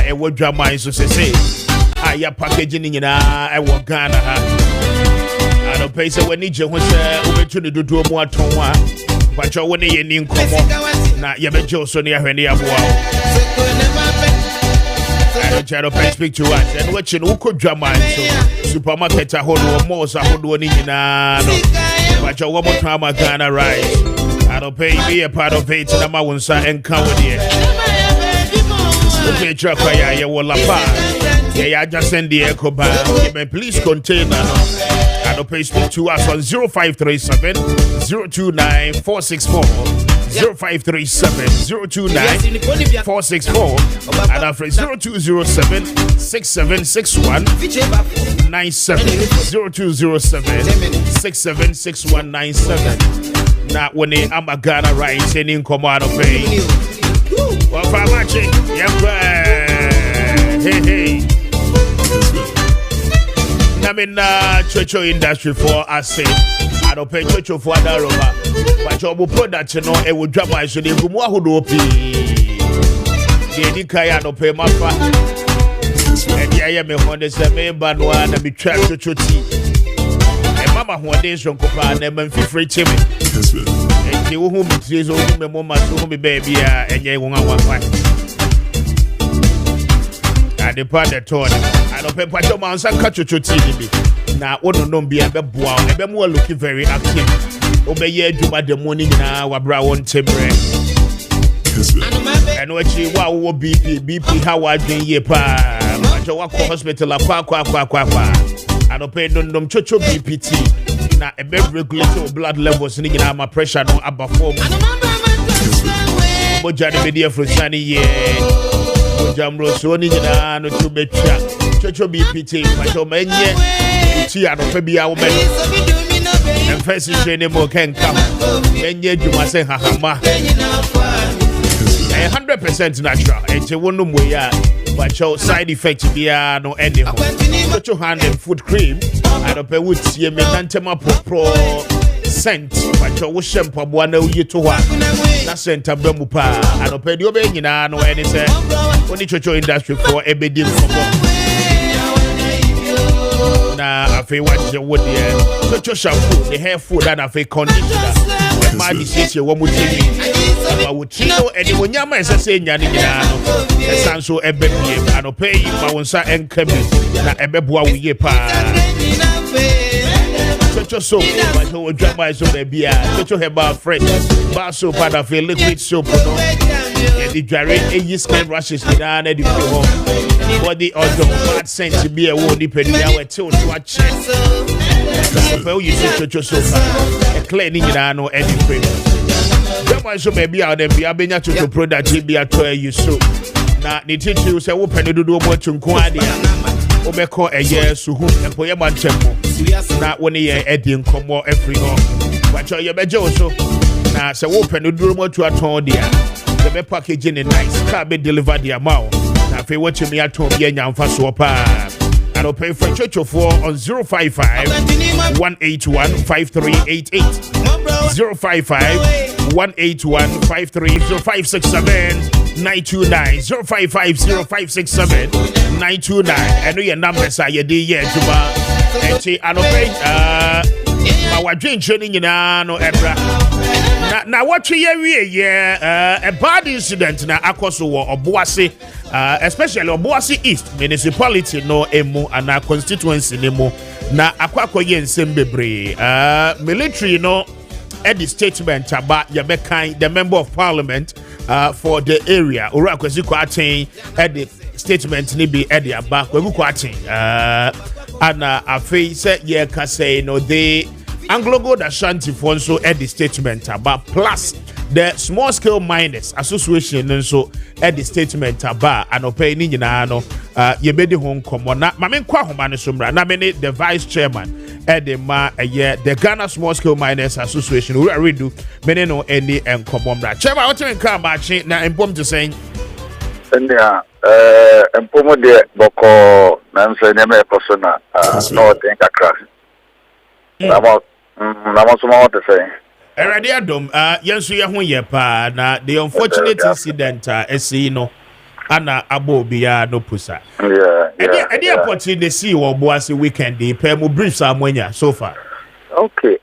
e wo dwaman so sese aya packaging nyina e wo Ghana ha ano pay se wani je ho se obetu ne dodo mu aton a kwacho woni ye ni nkomo na ye beje so ne ahwene aboa I don't pay speak to us and watching who could dwaman so supermarket ahodo malls ahodo ni nyina no kwacho wo mo tama Ghana right I don't pay be a part of it na ma wonsa enka wo de okay truck ya wo la pa yeah just send the echo ba please contain no I don't pay speak to us on 0537 029 464 0537 029 464 and after 0207 6761 97 0207 676197 na when I'm a Ghana right in command pay well for Maakye hey I mean chocho industry for I say I don't pay chocho for that over but you will put that you know it would drop my so they go more who pay the kaya no pay my fa and yeah me honde say me ban one and be trap chocho tea and mama who dey so ko pa na man free chimi and the who me say so me mama so me baby and yeah won one fine and the part that told I don't pay pacho man san ka chocho tea be na wono no bia be boa e be mo looking very active obeye adwuma de morning na wabra won tembre and what you wo BP how I dey here pa pacho wa hospital akwa I don't pay no chocho BPT na e be regulate blood levels ni na my pressure no above form mo jare be there for sunny ye jamro so ni na no to betwa chocho BPT pacho menye ti anofa bia wo me no and first training mo can come enye dwuma se hahama 100% natural and you won't know ya but your side effect bia no any chocho hand and food cream and up wood see me nantema pro scent but your shampoo bwana uye to wa na scent abamu pa and up di obe nyina no any say only chocho industry for ebedi for na afi what you would there chocho shampoo the hair food and afi conditioner my decision wo mutimi ma wutino eni wonyama esese nya ni nyina no esanso ebebie anope ma wonsa enkabi na ebeboa wiye pa chocho soap ma ho drama so be bia chocho herbal fresh bar soap and afi liquid soap no e di dware eyi skin rashes na na di ho body odor bad scent be e wo ni pedia we till to a check so you chocho soap e clean ni nyina no any cream drama so be bia dem bia benya chocho product bia to you so na ni titi say wo pene dodo mo tunko ade a obeko eye suhu empoye manchemo na woni ye edi nkomo every ho wacho ye beje so na say wo pene dodo mo tu aton de a the packaging nice car be deliver the amount na fe watch me aton bia nyamfa so pa and I'll pay for church of 4 on 055 181 5388 055 181 530 929 055 0567 929 I know your numbers are your day yet to I'll pay my wadrin training no ebra na what we a bad incident na akoso Obuasi especially Obuasi East municipality no emu and our constituency nemo na akwakoye nsem bebre military no at the statement about Yabekai the member of parliament for the area ora kwesi kwaten at the statement ni bi at the back we kwaten and afei say ye ka say no they AngloGold Ashanti for so at the statement about plus the small scale miners association so at the statement about and opay ni nyina no ye be the hon komo na mame kwa homa no somra na me the vice chairman at the the Ghana Small Scale Miners Association we are do me no any enkomo mra chairman what you come Maakye na empom to saying and empomo de boko na nse nyame persona no think akra about what to say. Already Adam, yes, we are here, pa. Now, the unfortunate incident, no, ana abo biya no pusa. Yeah. Any opportunity see Obuasi weekend the pemu briefs amwenya so far. Okay.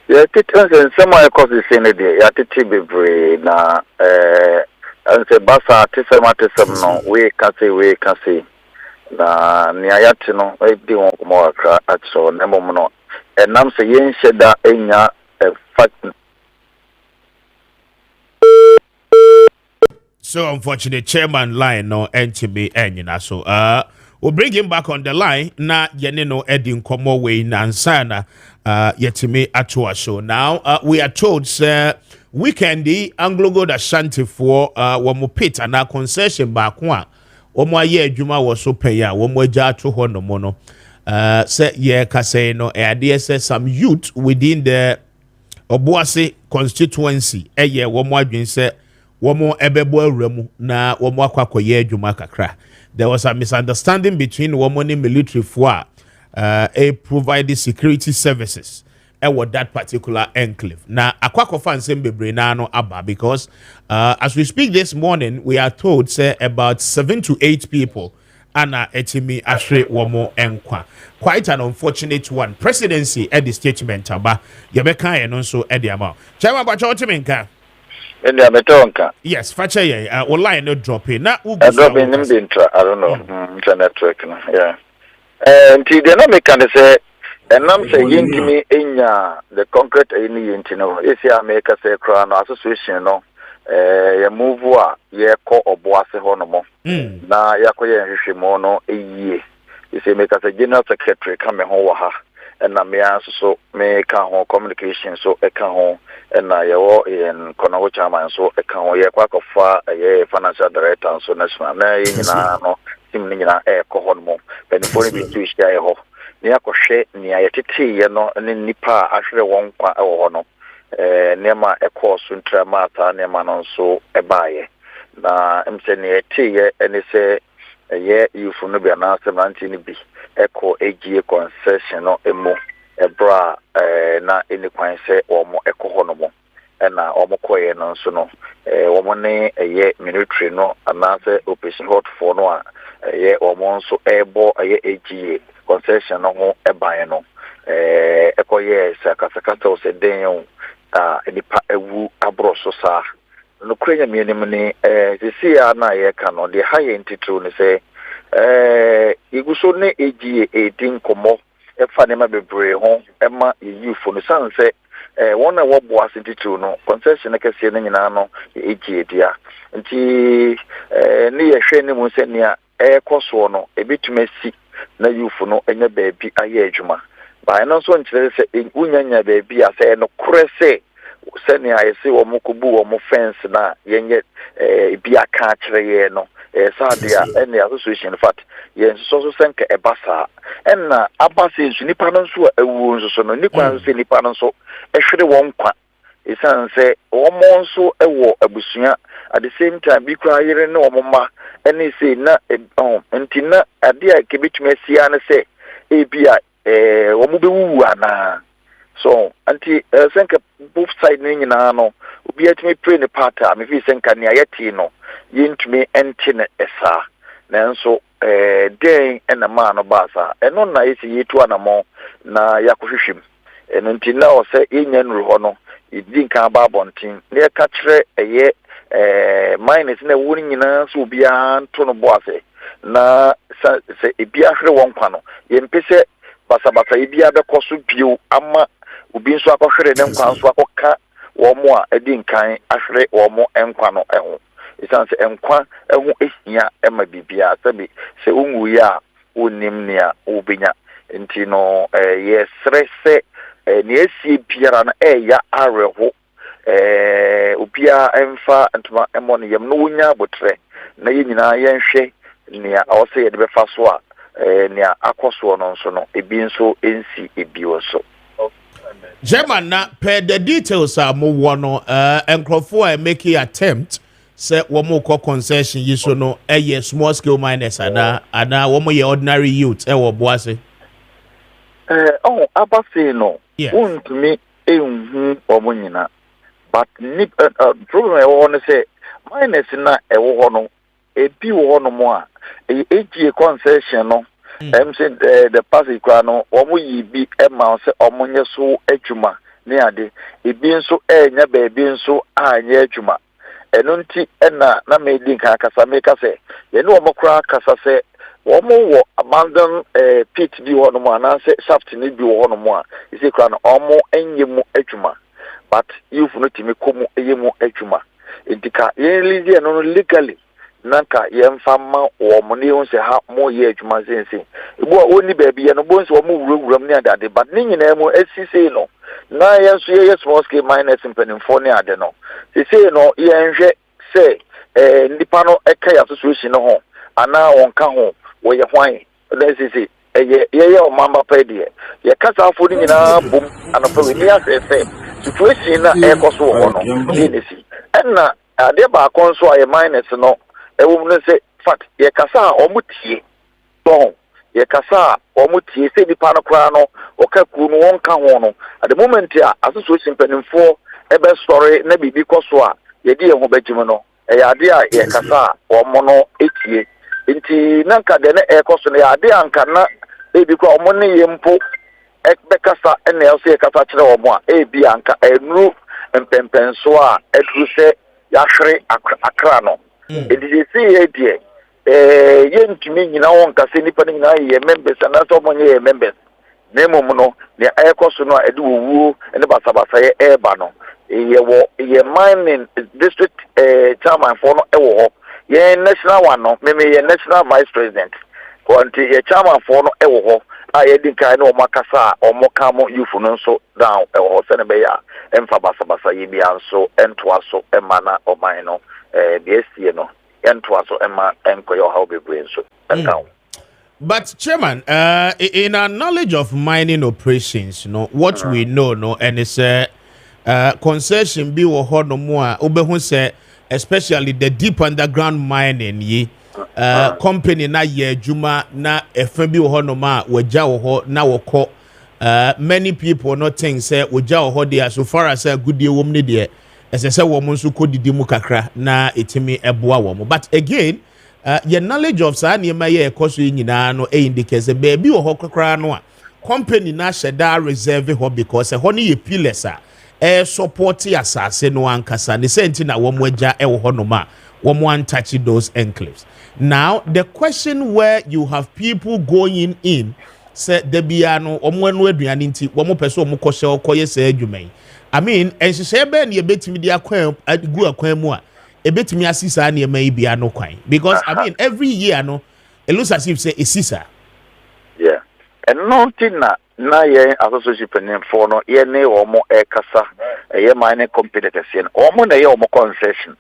Yeah, and some of the in the day. Yeah, bebre na and say basa tisem no we can say na niayate no e di won ko akra atso na mom no enam say yen hyeda enya fact. So unfortunate chairman line no NTB enyina so we'll bring him back on the line na yene no edin komo we nansana yetimi atwa show. Now we are told weekend the AngloGold Ashanti for womo pit and our concession back one womo aye adwuma wo so pay a womo agya ato ho no mo no say ye ka say no e say some youth within the Obuasi constituency womo adwen say womo ebebo awramu na womo akwakoye adwuma kakra. There was a misunderstanding between womo and military for provide security services with that particular enclave. Now akwakofa nsem bebre na no aba because as we speak this morning we are told say about 7 to 8 people ana etimi ashre womo enkwa. Quite an unfortunate one. Presidency at the statement aba yebeka eno so e de ama. Chama ba chotimenka. India metonka. Yes, facha ye online no drop in. Na I drop in intra, I don't know. Network no. Yeah. Nti de no make can say enam say yintimi enya the concrete any yintino. Esi America say kra no association no ye move a ye ko Obuasi ho no mo. Na yakoye nhwehwemo no eyie. Esi make say general secretary come ho wa ha. Na me so me ka ho communication so e ka ho na yewo in konawo chairman so e ka ho ye kwakofa ye financial director so national na nyina no tim nyina e ko ho mo benifo ni bi tu hia ye ho ne akohwe ne ayetete ye no ne nipa ahwere won kwa e ho no nema e course ntrama ta nema no so e baaye na mse ne etiye ene se ye yufu no bia na semanti ni bi eko egie concession no emo ebra na eni kwan se omo eko ho no mo na omo koye no so no omo ne ye military no anase operation hot for no a ye omo so ebo ye egie concession no ho eban no ekoye sakasakata o se den enipa ewu abro so sa no kwenya mienim ni sisi ya na ye ka no de high entity no se iguso ne egie edin komo efa ne ma bebre ho ema youth no sanse wona wo Obuasi entity no concession na kese ne nyina no egie dia nti ne ye hwe ne mu se ne ekoso no ebitumasi na youth no enya baabi aye adwuma ba no so nkyere se unyanya baabi ase no korese seni ayesi wo mukubu wo mu fence na yenye bi aka kire ye no sadia ene association in fact yen so senke ebasa enna abasa ensu nipa no so ewu nso no ni kwan se nipa no so ehwere won kwa isan se wo mo nso ewo abusua at the same time bi kwa yire ne wo mma ene se na ntina ade a kebetuma sia ne se ebia wo mu bewu ana. So, anti senka both side ni nyina no obi atime pray ne parta me fi senka ne ayeti no yintumi entine esa nanso den na ma no basa eno na esi yetu anamo na yakohwehwem eno nti na o se enya nru ho no idin kan ba bontin ne ka kire eye minus na woni nyina so obi an to no boase na se ebia hwere won kwa no yempese basa ebia be koso bio ama obi nso akɔhwere ne nkwa nso akɔka wɔn a edi nkan ahwere wɔn nkwa no ɛho esan sɛ nkwa ɛho ehia ɛma bibia sɛbi sɛ unwu ya onim nea obenya nti no yɛ srɛ sɛ ne esie biara na ɛya areho obia ɛmfa ntoma ɛmɔ ne yam no wonya abotrɛ na yɛ nyinaa yɛnhwɛ nea ɔsɛ yɛde bɛfa so a nea akɔsoɔ no nso no ebi nso ensi ebi wɔ so. German na per the details are mo wono enkrofo a make attempt say womo ko concession yiso no small scale miners ana womo ye ordinary youth wo Obuasi abase no untumi enhu womo nyina but problem e wo no say miners na e wo ho no a be one more. A 8-year concession, no. Said the passage crano, or we be a mouse or monya so ejuma, near the it being so nya being so near juma. And unti na made in Kakasa make us say, you know, Mokra Casa say, one more abandon pit be one more, and I say, shaft need be one more. Is a crown or more and you ejuma. But you've not me come a yemo ejuma. Indika, ye legally. Nanka yemfama or money on say how more year to my sense. Only baby and bones will move near that, but Ning Nemo SCC no. 9 years small scale miners in Pennsylvania, I don't know. They say no, say, Nipano Eka Association home, and now on Kaho, where you're whining. Let's see, or Mama Pedi. Your cats are putting in a boom and a familiar situation, air cost or no, and thereby console a miners no. A woman say, Fat, ye cassa or mutie. Bon, ye cassa or mutie, say the panocrano, or capun won't come on. At the moment, association penning for a best story, maybe because ye dear Hobejimano, a idea ye cassa or mono 88. Inti Nanka, then a cost the idea and cannot, baby call money yempo, Ekbecassa, and Elsie Catachra or more, a bianca, a new and Pempensoa, a truse, Yashre Acrano. It is a idea. Yen to me, you know, on Cassini putting members and not so many members. Nemono, the air costume, I do woo, and the Basabasa air bano. Ye mining district chairman for no ye national one, no, maybe a national vice president. Quanti a chairman for no ewo. I think I know Macassa or Mokamo you for no so down or Senebea, and Fabasabasa Yibian so, and Twaso, and Mana or Mino. The STNO, and Twaso Emma and Koyo Hobby Brain so down. But Chairman, in our knowledge of mining operations, you know what we know, no, and it's concession be or hold no more. Obehun say, especially the deep underground mining, company na ye juma na FB or no ma waja ho na woko. Many people not think say waja ho there so far as a good deal woman there. As I said, woman so could di mukakra na etimi eboa womo. But again, your knowledge of sa niyema ye ekoso nyina no indicates baby wo hokakra no a company na sheda reserve ho because ho ne ye pillars a support asase no ankasa ne senti na womo agya ewo ho no ma womo untouch those enclaves. Now the question where you have people going in say debia no omo anu aduane nti womo pese womo kohye okoye sa adwuman. I mean, and she said, Ben, you bet me the aquam at go aquamua. A bit me as sister, and you may be a no quine. Because I mean, every year, no, it looks as if say a sister. Yeah, and nothing na ye association penny for no ye ne or more air cassa, a year minor competitors, or more a year more concession.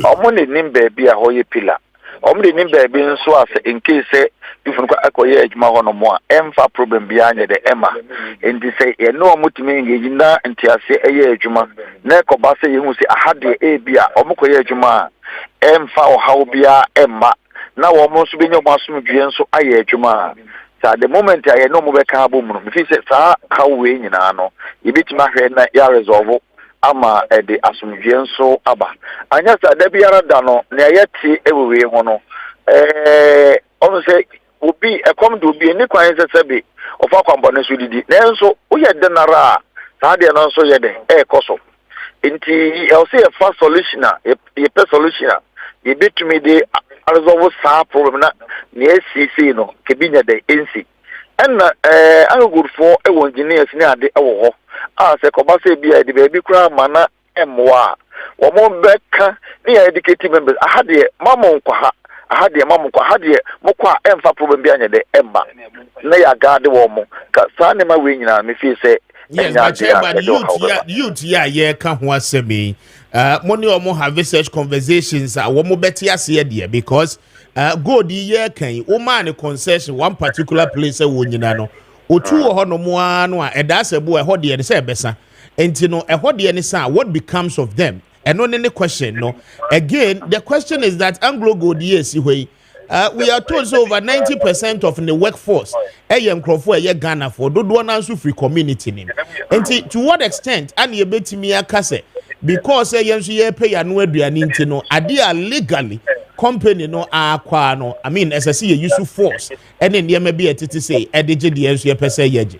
Or money name baby a hoye pillar. Omni nimbe being so as in case if you acquire no more, emfa problem behind the Emma. And they say, no mutimi yina and tia say a year juma. Neko base you say I had the abia or mokoye juma. Emfa or how bia Emma. Now almost being your massum so I year juma. So at the moment I no more carbon. If he says, how we in ano, you beat my head ya resolve. Ama the assumption so aba anya sa da biara da no na yeti ewewe ho no ono say obi e come do obi ni kwan se bi ofa kwambo ne so didi na enso wo ye de nara sa de no so ye de koso nti e say a fast solution e pe solution e bitumi de resolve sa problem na SCC no ke binya de NC and AngloGold for engineers ni ade ewo ho se kobase bia de baby kra mana emwa wo mo beka ni educated members ahade mamon kwa ha ahade mamon kwa ahade mo kwa emfa problem bia nya de emba na ya gade wo mo ka sa ne ma we nyina me fi se yes but youth ye ka ho asemi money or more have research conversations wo mo beti ase de because gold ye kan o man concession one particular place wo nyina no otu ho no mo anu a eda asebo e ho de se besa enti no e ho de ne sa what becomes of them and no any question no again the question is that AngloGold yes we are told so over 90% of the workforce nkrofo Ghana for dodo na nso free community nim enti to what extent and ye betimi akase because yenso ye pay anu aduane nti no ade a legally company no akwa no I mean as I see a use force and then there may be a titi say edge the enso per se yeje.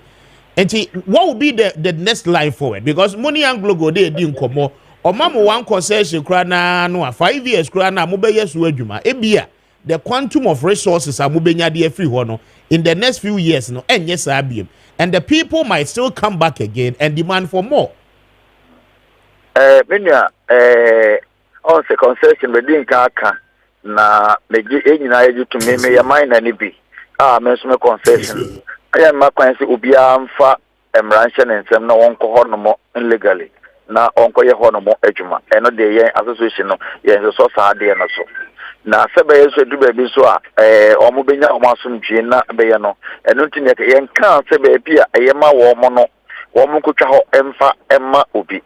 And what will be the next line forward? Because money AngloGold they didn't come more. Or mama one concession krana no 5 years krana mo be yesu adwuma. Ebia the quantum of resources are moving at the free one in the next few years no and yes abiem. And the people might still come back again and demand for more. Menya on the concession we didn't kaka na meji enyina eju to me ya mine na ni bi. Me so me concession. I am makwan se obi amfa emranche ne nsem na wonko ho no mo illegally. Na onko ye ho no mo adwuma. Eno de yen association no yen so sa de na so. Na sebe yeso du baby so a omo benya omo asomdwe na be ye no. Eno ntine yen kan sebe bia eyema wo mo no. Wo mo kotwa ho emfa emma obi.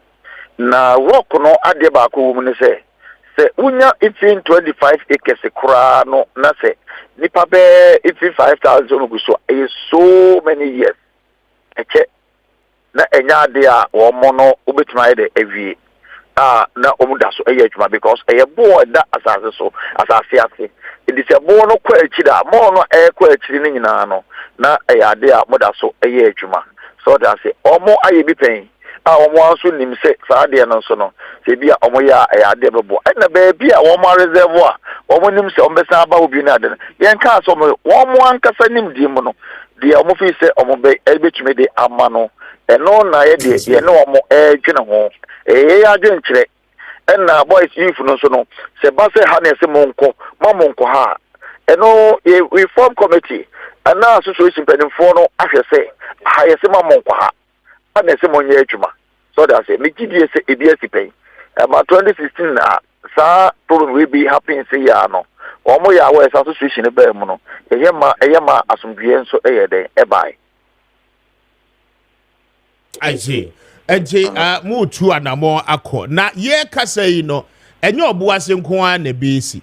Na work no ade ba ko wo ne se unya ifin 25 acres kura no na se nipa be ifin 5,000 oguso is so many years eche na enya ade a wo mo no obetima de awie na omuda so eye adwuma because eye bo da asase so asase ase it is a bo no kwa achi da mo no kwa achi ni nyina no na eye ade a moda so eye adwuma so that say omo aye bi pen omo anso nim se saa de no so no se bia omo ya ade bebo na be bia omo reservoir omo nim se omo sa ba obi na ade yen ka so omo ankasa nim di mu no de omo fi se omo be ebetumi de ama no eno na ye de ye no omo dwene ho ya dwen kire na boys youth no so no se ba se ha na se monko ma monko ha eno we form committee and now association penifo no ahwe se ha ye se ma monko ha na se monye adwuma so that say me gidie se ebia sipen ma 2016 na sa problem we be happening say ya no omo ya we association be mu no eyema asomdwe nso eyede ebai I see. Eje mu tu anamo akọ na ye kasa yi no enye Obuasi nko a na besi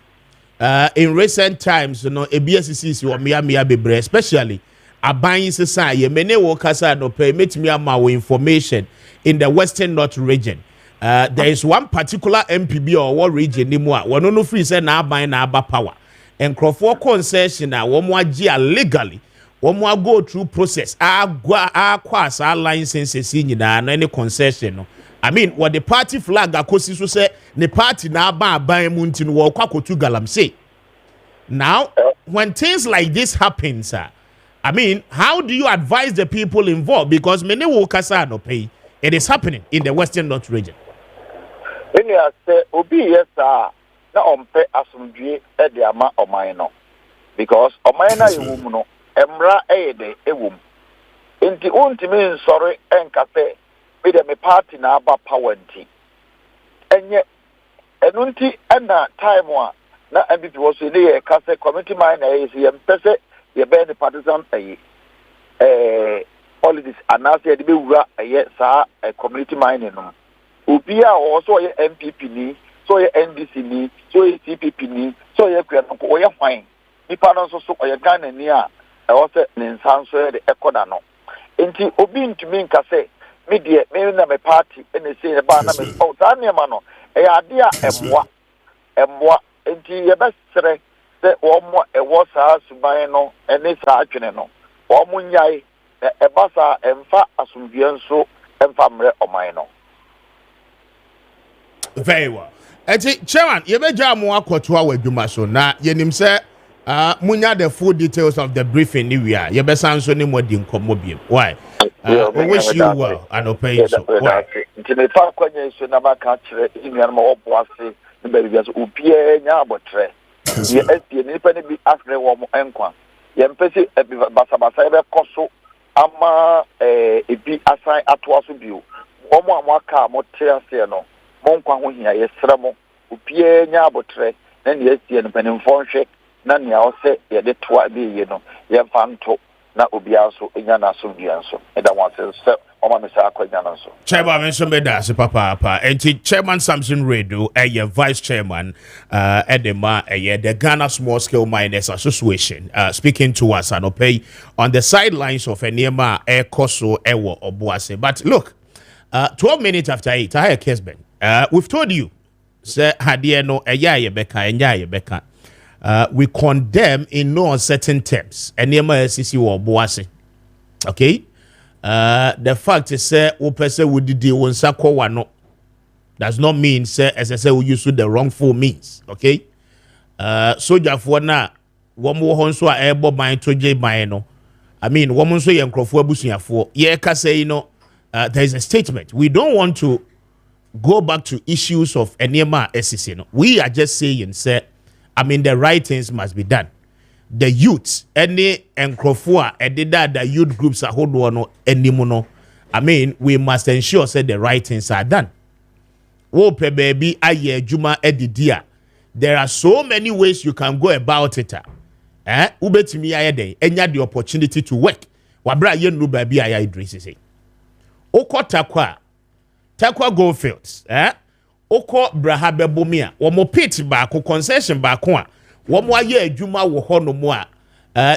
in recent times no ebiasisi o mia bebre especially aban sesa ye mene wo kasa no pe metimi ama wo information in the Western North region. There is one particular MPB or what region ni mu a wono no free say na aban na aba power enkrofo concession a wo mo agi legally one go through process acquire our licenses in any concession no. I mean what the party flag akosi so say the party na ban munti no wo kwakotu galamsey. Now when things like this happen sir, I mean how do you advise the people involved because many will kasa no pay it is happening in the Western North region. When you say obi yes sir na ompe asomdwe e de ama oman no because oman na yewum no emra eyede ewum enti untimi sorry enkase me de me party na aba power nti enye enunti na time wa na MPP was in the kase committee mine na is yempese ye be the partisan politics anase de be wura ye sa community mine no obi a also ye MPP ni so ye NDC ni so ye CPP ni so ye kwanko o ye hwan nipa no so o ye Ghana ni a also ninsanso de ekoda no enti obi ntumi nka se me de me na me party ene se ba na me o ta ne ma no e ade a emwa enti ye besere se wo mo e wo saa suban no ene saa atwene no wo mo nyai e ba saa emfa asomdue nso emfa mre oman no very well enti chairman ye beja mo akoto awadwuma so na yenim se munya the full details of the briefing ni wia ye besan so ni modi nkomo biem why we wish you well and obey so why ntime fa kwanya so na maka kire inuan ma Obuasi ni be bia so opie nya abotre ye esie ni pa ni bi afre wo mo enkwa ye mpese basabasa be koso ama ebi asan atoa so bio wo mo amaka mo te ase no mo nkwa ho hia ye sere mo opie nya abotre na ne esie no panimfo nhwe na nia ose ye de toa be ye no ye fanto na obia so enya na so bia so eda wase se o ma me sa akwanya na so chairman mention me da se papa enti chairman Samson Redu vice chairman edema the Ghana Small Scale Miners Association speaking to us and pay on the sidelines of Enema Koso Ewo Obuasi. But look 12 minutes after 8 I hear Kessben we've told you say hadie no ye beka enya ye beka we condemn in no uncertain terms. Enema SCC or Obuasi. Okay? The fact is, say, Opese would the Wonsako wano does not mean, say, as I say, we use the wrongful means. Okay? Soldier for na, one more honso a ebo by to J Maeno. I mean, woman so young Busia for, yeah, can say, there is a statement. We don't want to go back to issues of Enema SCC. No? We are just saying, say, I mean, the right things must be done. The youth, any Nkrofua, that the youth groups are hold on anymore. I mean, we must ensure say the right things are done. Wope baby, aye juma edidia. There are so many ways you can go about it. Ubetimi aye day, and you had the opportunity to work. Wabra yen no baby aye Idris say. Oko takwa Goldfields. Oko brahabe bomia. Wamo pit back concession back one. One more year, Juma will hold no more.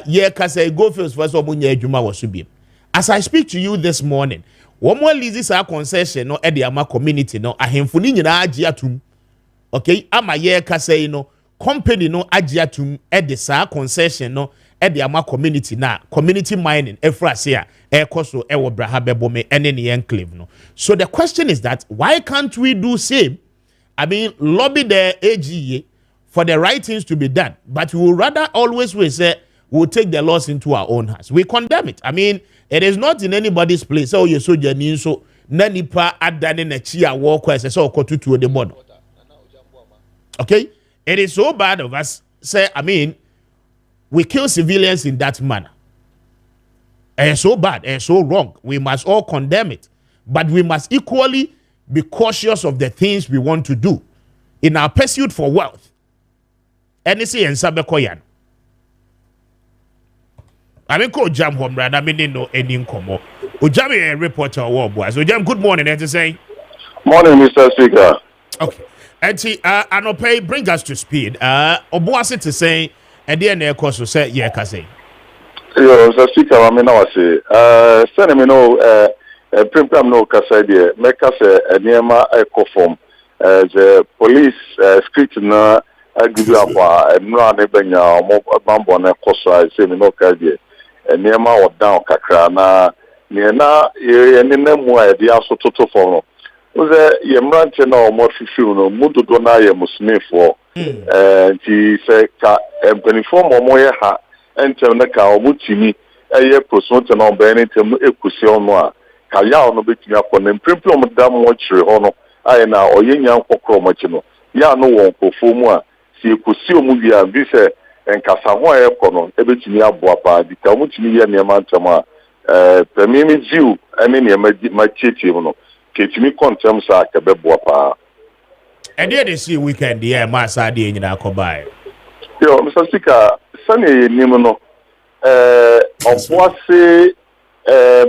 Yeah, Kasa Goldfields first 1 year, Juma was to be. As I speak to you this morning, one more leases our concession, no, at the Ama community, no, a hemfuni in Ajiatum. Okay, Ama year Kasa, no, company, no, Ajiatum, at the Sa concession, no, at the Ama community, now, community mining, Efrasia, Air Costo, Ewa Brahabe Bome, and any enclave, no. So the question is that, why can't we do same? I mean, lobby the AGA for the right things to be done, but we will rather always say we'll take the laws into our own hands. We condemn it. I mean, it is not in anybody's place. Oh, you so genuine so nanipa adane na chia walk as so kotutu the bono. Okay, it is so bad of us. Say, I mean, we kill civilians in that manner. It's so bad. It's so wrong. We must all condemn it, but we must equally be cautious of the things we want to do in our pursuit for wealth. NC and Sabekoyan. I mean, call Jam home, brother. I mean, no any como. Ujam a reporter or Obuasi. Ujam, good morning, and to say. Morning, Mr. Speaker. Okay. And Anopay, bring us to speed. Obuasi to say, and then of course, say, yeah, Kase. Yo, Mr. Speaker, I mean, I say, send me no, Primpam no Kase, dear, make us a Niema echo form. The police script na. I give you up a no bambo na kosa say me no kaje enema o down kakra na ne na ye ne nemu a dia so toto for no uze ye mrante na o mo fifiu no mudodo na ye musmefo ti se ka empeniform o mo ye ha entem na ka o mutimi eye prosonte na o be ne tem ekusi ono a ka ya ono betimi akọ na prempem da mo kire ho no aye na oyenyan kokro mo chi no ya no won kofo mu a si ekusi omuvia bi se enkasa ho e kono ebetimi aboa pa di ka mutimi ye ne ma ntama pemimi jiu ene ne ma chichi mu no ketimi kontem sa ka beboa pa e dey see weekend here ma sa dey nyina akobai yo Mr. Speaker sane nim no Obuasi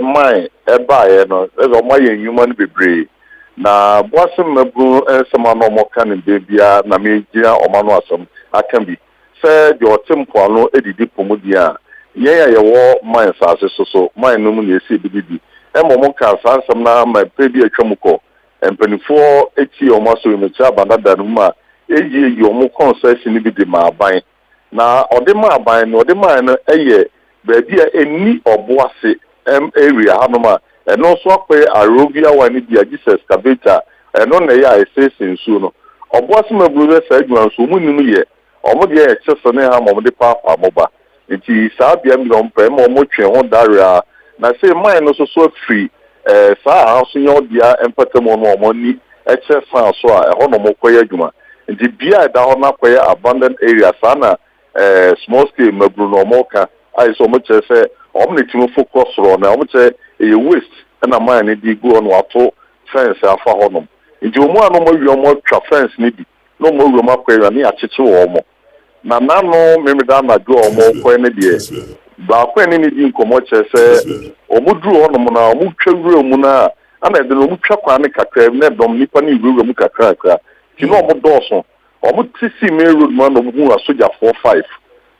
mai ebaye no ezo maye human bebre na Obuasi mabu ensema no mo kan bebia na megia omano asem akan bi se de otempo ano edidi pomudia ye ya yewo mai sase so mai no mu na esi bididi mo kan sansem na ma pebi atwamuko empanifo eti omaso mecha bandada no ma eyi yomo concession bi di ma aban na odema aban no odema no eye baby eni Obuasi area hanoma eno so akwe arobia wani dia Jesus excavator eno na ya esese nsu no Obuasi maburu sa adwan so munnim ye omode ye chese ne ha momode papa moba nti saa bia mi no mpa ma omo twen ho daria na say mine no so free saa aso nyo dia empatemo no omoni eche san so a eho no mokoye adwuma nti bia da ho na koye abandoned area sana small scale maburu no moka ai so much say omne timo focus ro na omo che e waste na mine di go on wato fence afa honom nti omo anu mo wi omo twa fence ni di no mo wi omo akwera ni acheche wo omo na nano memeda na do omo ko ne die ba ko ne ni di nkomo che se omo duru honom na omo twawura omu na ana de no omo twa kwa ne kakra ne dom nipa ni wura mu kakra kakra ti no omo doso omo tisi me road man omo hu asoja 45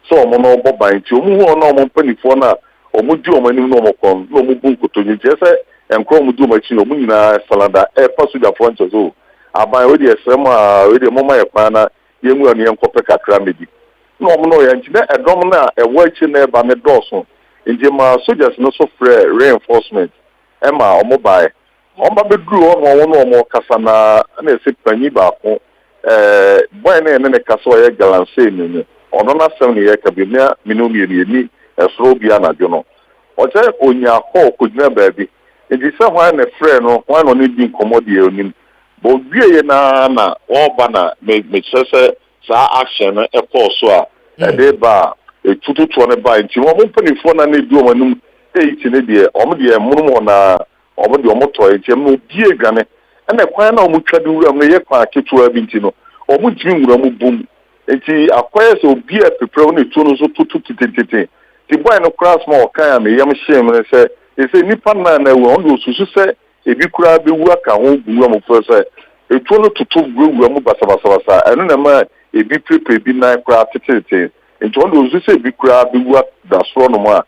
so omo no bo ban ti omo hu na omo panifo na omo di omo ni no omo kon no omo bu nkoto ni je se enkro omo di omo chi no omo nyina salada pasoja foncho so aban we de esema we de mama ye pana ye mu ani enkope kakra medi no no ya nti na edom na ewo achi na eba ne dɔɔso nti ma soldiers no so frɛ reinforcement ema omo bae omba beduru ono no omo kasa na ese panyi baako boy na ne kasa o ye galanse ni ono na sem ne ye kabina minumi ni esro bia na dwo no o je onya ko kugina baabi nti se hwan na frɛ no hwan no ne di nkomodi onim bo wie na oba na me sese sa action no e call so a de ba etututu ne ba nti mo mpanifo na ne di o manum eiti ne de omo de munum na omo de omo to nti mo die dwane na kwan na omo twade wuram no ye kwa ketua bi nti no omo timi wuram bum nti akwai so obi a prepare no to no so tututititi ti boy no class ma o kan me yam shame ne se ese nipa na we on do susu se ebi kura be wu aka ho bu am fo se etu no tutu wuram basa eno na ma ebi prepare bi na kura tititi nti on do susu se ebi kura be wu da so no ma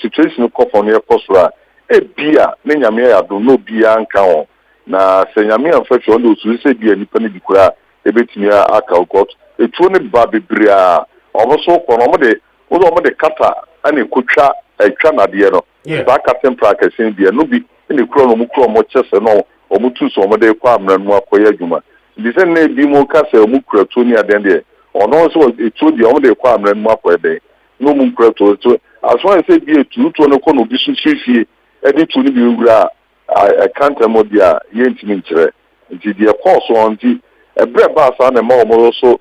situation ko fo no e kosura ebia ne nyame ya do no bia nka ho na se nyame amfa on do susu se bia nipa ne bi kura ebetimi aka ukot etu ne ba bebria oboso ko no mo de kata ani kotwa etwa na de no ba katem practice bia no bi ne kuro no mu kuro mo chese no omutu so mo de kwa amran mu akoya adwuma bi se na bi mo kasa mu kuro to ni aden de ono so etu de mo de kwa amran mu akoya de no mu kuro to aso an se bi etu to no ko no bi su fifie edi tu ni bi wura I can't mo dia yentimi nkyere nti de course on nti ebre ba sa na ma omo so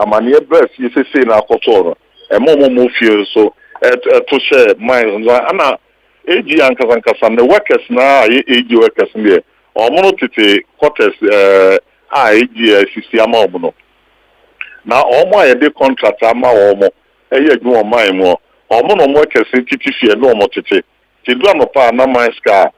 amane ebre fi sese na akoto no mo fie so to share mine ana eji ankasa na workers na eji workers ne omo no tete quarters eji sisi ama omo no na omo aye de contract ama omo eye adwuma mine omo no workers titi fie no omo tete ti do no pa na mine ska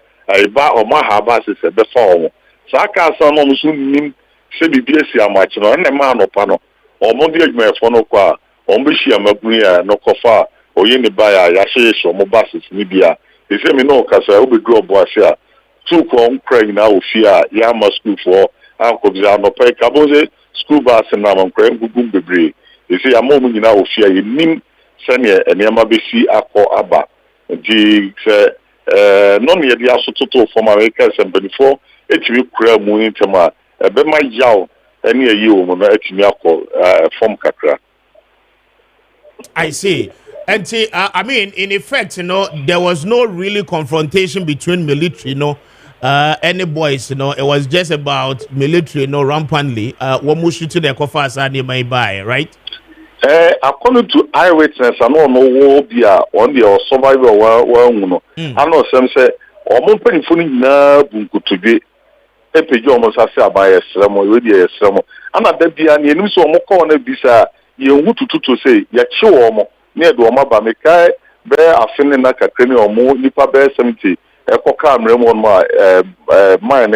ba omo ha ba sese be fa omo saka asa no musu nim se bibia si amachi no na ma no pa no omo de adwuma efo no kwa omo shi amagunu ya no kofa oye ne ba ya hyehyɛ omo bases ni bia ese me no kasa obedu Obuasi a tu ko nkra nyina ofia ya ma school for ankobia no pa ka boze school bus na ma nkra ngugum bebre ese ya mo nyina ofia ye nim sene enema besi akọ aba di se no ne dia sototo for America sembenifo etimi kura mu ntema ebe ma yaw ene ayi o mo na etimi akọ form kakra. I see. And see, I mean, in effect, there was no really confrontation between military, any boys, it was just about military, rampantly. What we shoot to the coffers and they may buy, right? According to eyewitness, I know no war be on the survivor. I know some say, or more painful na bunku to be a page almost as a by a sermon, already a sermon. And at the be an enemy so more corner bisa, you would to say, Yacho. Near the Omaba Mekai, bear a feeling like a creamy or more, Nipa bear 70, a cockam remon mine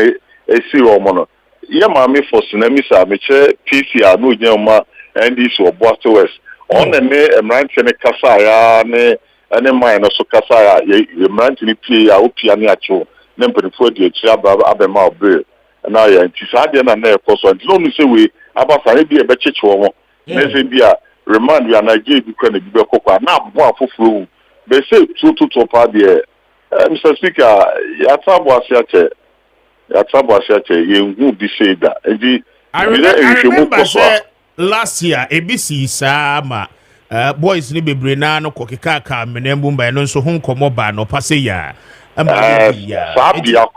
a zero mono. Yamami for Sinemisa, Meche, PC, no Yama, and this or Boasto West. On the name, a man can a Casaya, and a mine also Casaya, a man to be a Pianiacho, number 40, Chaba Abema Bill. And I am Tisadian and their course, and don't say we about a better woman. Maybe remind you and I gave you credit be cocoa now one for flu. They say two pa there. Mr. Speaker, Yatabwasiate, you will be said that. I remember last year, ABC Sama boys ni bebrenano kokikaka menembu by non so hon komoba no paseya. Sabia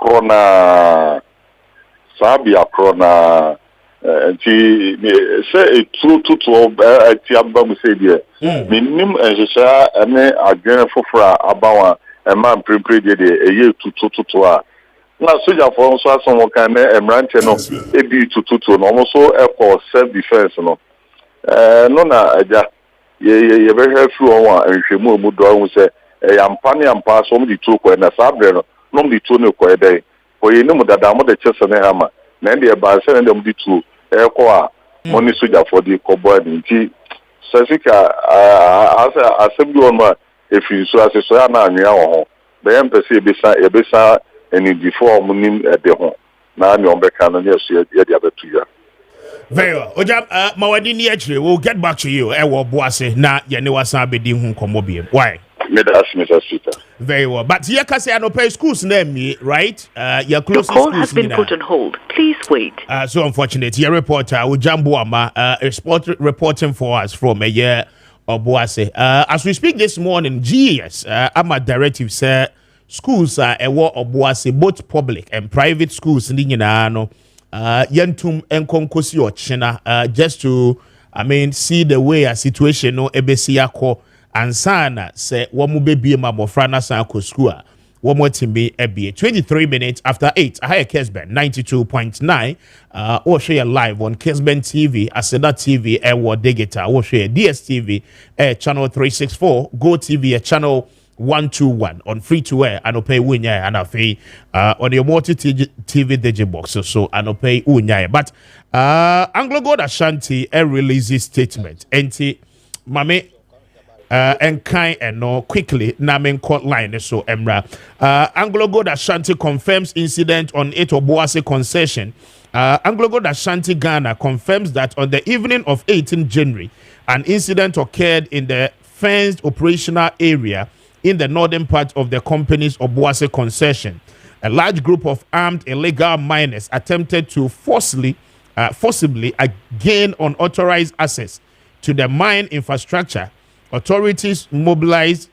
Crona. Nti say true to atiamba mu say dia minim enhyehyɛ ene adwene fofora abawa ema mprempre de eye tututu a na soja for nso aso mo kan na emrante no ebi tututu no mo so equal self defense no no na aja ye be hwe fu won a nhwemu mu do hu say yampa ne yampa so mo di tu ko na sabre no mo di tu ne ko edai ko ye ne mu dada mo de chese ne hama na ndi e ba se ne mo di tu ekwa money soja for the cowboy nti sasika asem on ma efi so aseso ya na anwea ho be yam pese ebesa eni before munim ede ho na ani on beka no ne so ye dia betu ya Very well. Ojab, Mawadini actually, we'll get back to you. Obuasi, na Yaniwasa Bedi Hunkomobi. Why? Mr. Speaker. Very well. But Yakase Anope schools name, right? Your closest call schools has been put on hold. Please wait. So unfortunate. Your reporter, Ujambuama, reporting for us from a year Obuasi. As we speak this morning, GES, I'm a directive, sir. Schools are a war Obuasi, both public and private schools in the Yentum enkonkosi or China, just to, see the way a situation no ebesiako and sana say wamu baby mabofrana sanko school. One more team be 23 minutes after 8. I hear Kessben 92.9. Or share live on Kessben TV, Aseda TV, Airward Digita, or share DSTV, channel 364, Go TV, channel 121 on free to air and pay winya and pay on your multi TV digibox so and pay winya. But AngloGold Ashanti releases statement. Enti mame and kind and no quickly namen court line so emra AngloGold Ashanti confirms incident on 8 Obuasi concession. AngloGold Ashanti Ghana confirms that on the evening of 18 January an incident occurred in the fenced operational area in the northern part of the company's Obuasi concession. A large group of armed illegal miners attempted to forcibly gain unauthorized access to the mine infrastructure. Authorities mobilized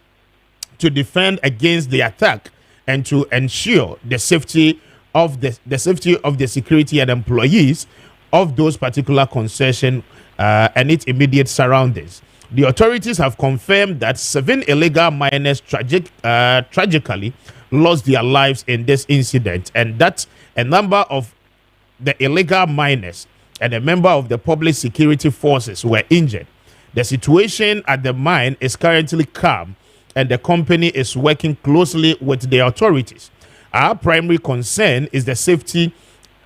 to defend against the attack and to ensure the safety of the security and employees of those particular concession and its immediate surroundings. The authorities have confirmed that 7 illegal miners tragically lost their lives in this incident, and that a number of the illegal miners and a member of the public security forces were injured. The situation at the mine is currently calm, and the company is working closely with the authorities. Our primary concern is the safety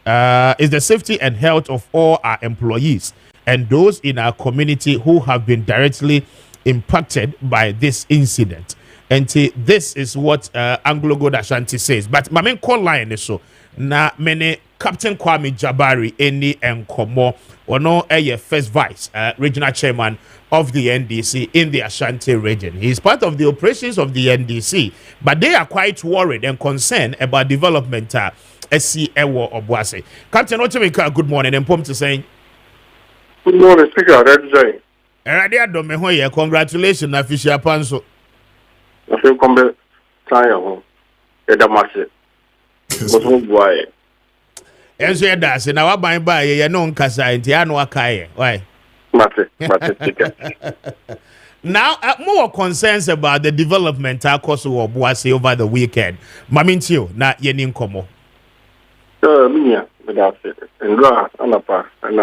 and health of all our employees and those in our community who have been directly impacted by this incident. And this is what AngloGold Ashanti says. But my main call line is so. Na many Captain Kwame Jabari any enkomo or no first vice regional chairman of the NDC in the Ashanti region. He is part of the operations of the NDC, but they are quite worried and concerned about development. SC Ewo Obuasi. Captain Otemika, good morning. And Pom to saying. Good morning, Speaker. Congratulations, Afisha Panso. I feel come tired. Edamase. Boy. And so that's now I buy a non Casa and Tiano Akaye. Why? Now, more concerns about the development of Obuasi over the weekend. Mamintio, not Yenin Komo. Minya, without it. And Anapa, and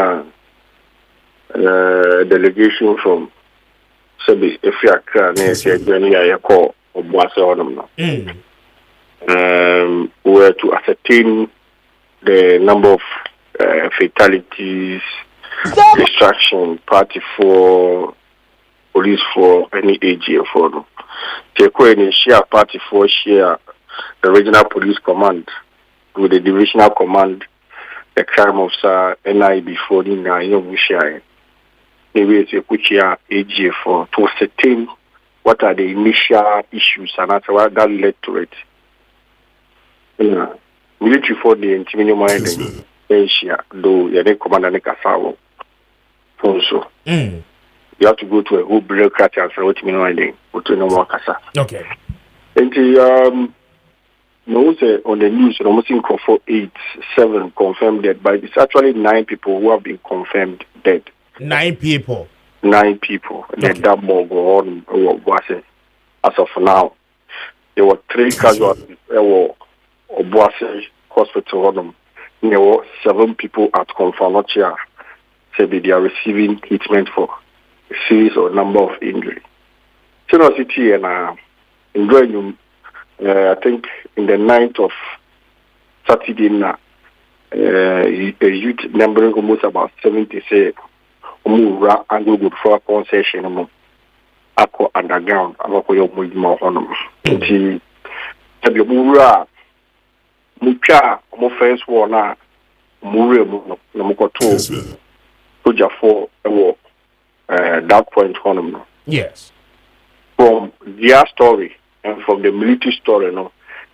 delegation from Sebi, Efiaka, near call Obuasi on them. Were to ascertain the number of fatalities, distraction, party for police for any AGF for them. Take any share party for share the regional police command with the divisional command, the crime officer, NIB 49, share. Maybe it's a quick year AGF for to ascertain what are the initial issues and that's what that led to it. Military for the intimate mind Asia, though you didn't command any Casawo. Also, you have to go to a whole bureaucracy and say what you mean, but to no more Casa. Okay. And no say on the news, almost in for 8-7 confirmed dead, but it's actually 9 people who have been confirmed dead. 9 people. 9 people. Okay. That more go on Obuasi. As of now, there were 3 casualties. There were Obuasi Hospital. There were 7 people at Confanochia. Say they are receiving treatment for a series or number of injuries. General City and enjoying, I think in the night of Saturday, a youth numbering almost about 70 say, AngloGold for a concession, Ako underground, Ako your movement on them. Mura, Mucha, Mofens Warna, Mure, Namukoto. soldier for that point on. Yes. From their story and from the military story,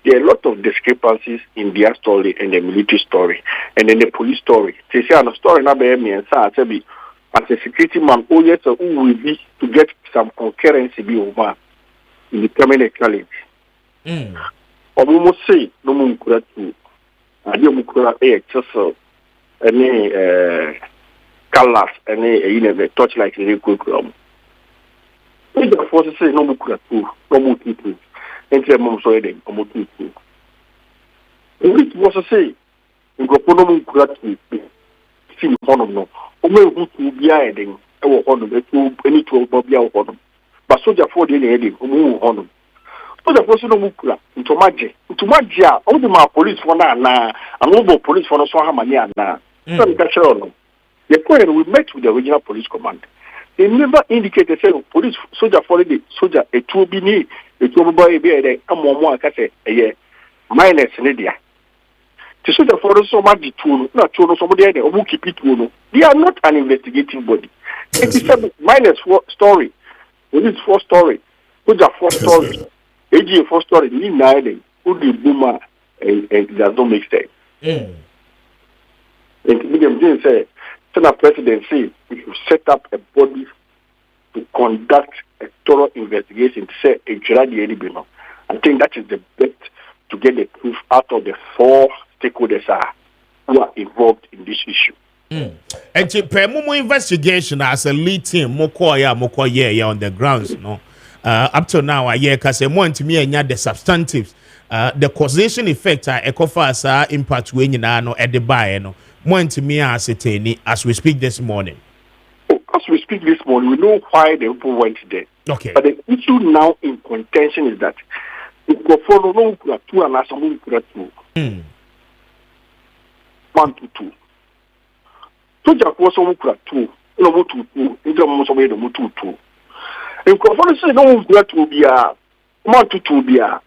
there are a lot of discrepancies in their story and the military story, and then the police story. They say, "I'm a story now, me and as a security man, oh yes, who will be to get some concurrency be over in becoming a challenge." Or we must say, no more to I do a tussle, any colors, any touch like the curriculum. The forces say no more no more people. Enter mom so heading, no more people. Which was to say, you go for no more gratitude. See, one of no. Who to be hiding, our honor, any 12 Bobby honor. But soldier for the heading, move on. So the person no mukura into Magia, all the police for na, and no police for no Swahamania na. Some catch on. The point we met with the regional police command. They never indicated say police soldier for the soldier a two bini, a two boy be a more case a year minus Lydia. The soldier for so much two, not two, somebody who keep it no. They are not an investigating body. It is a minus 4 story. Police 4 story. Soldier 4 story. AG 4 story. Ni nine. Who the boomer and it does not make sense. And William James said, Senate President say we should set up a body to conduct a thorough investigation to say a jury. I think that is the best to get the proof out of the 4 stakeholders who are involved in this issue. And to pay more investigation as a lead team, Mokoya on the grounds, up to now, I hear because more to me and the substantives, the causation effect, ecofas impact when you know at the buy, more to me as we speak this morning. As we speak this morning, we know why the people went there. Okay. But the issue now in contention is that if you follow no 2 and as a 1 to 2. So just was on 2, no 2, in the most of the 2. In conference, no 2 be a 1 to 2 be a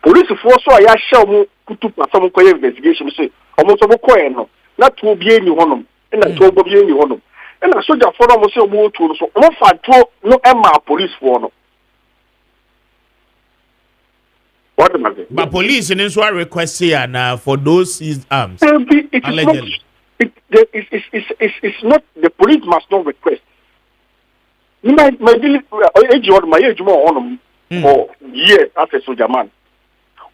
police force. I shall put some investigation. Say almost a coin, not to be any one, and I told be any one. And I saw that for almost a more to so no Emma police for. What am I? But police in this one request here now for those seized arms. Allegedly. It's not the police must not request. My age more on for years as a soldier man.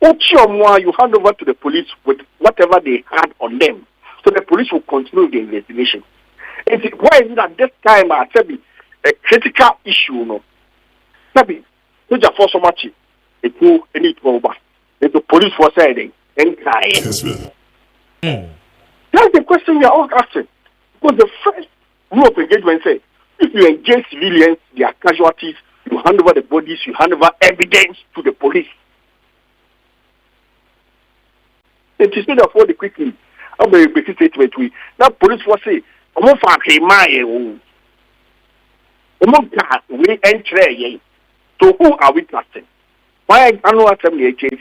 You hand over to the police with whatever they had on them, so the police will continue the investigation. Why is it at this time I said a critical issue? No, maybe soldier for so much. It will need to over. The police was saying and crying. That's the question we are all asking. Because the first rule of engagement says, if you engage civilians, they are casualties, you hand over the bodies, you hand over evidence to the police. It is not afford quickly. I'm very big statement. That police was saying, I'm not we enter. So who are we trusting? Why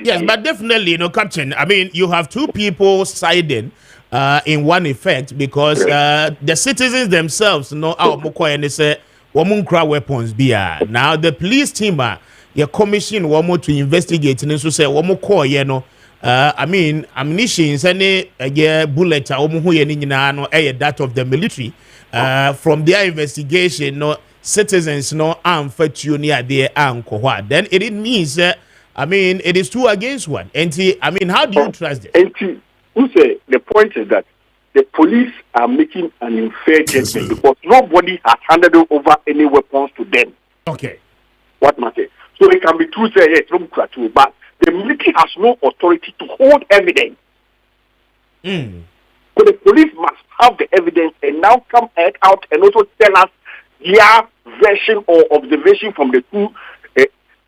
Yes, but definitely, Captain. I mean, you have 2 people siding in one effect because the citizens themselves know how and they say weapons be. Now the police team your commission to investigate and so say I mean ammunition any bullet that of the military from their investigation citizens arm fetch near their anchor. Then it means I mean it is 2 against 1. And I mean how do you trust this? Who say the point is that the police are making an unfair judgment because nobody has handed over any weapons to them. Okay. What matter? So it can be true, say yes, but the military has no authority to hold evidence. So the police must have the evidence and now come out and also tell us their version or observation from the 2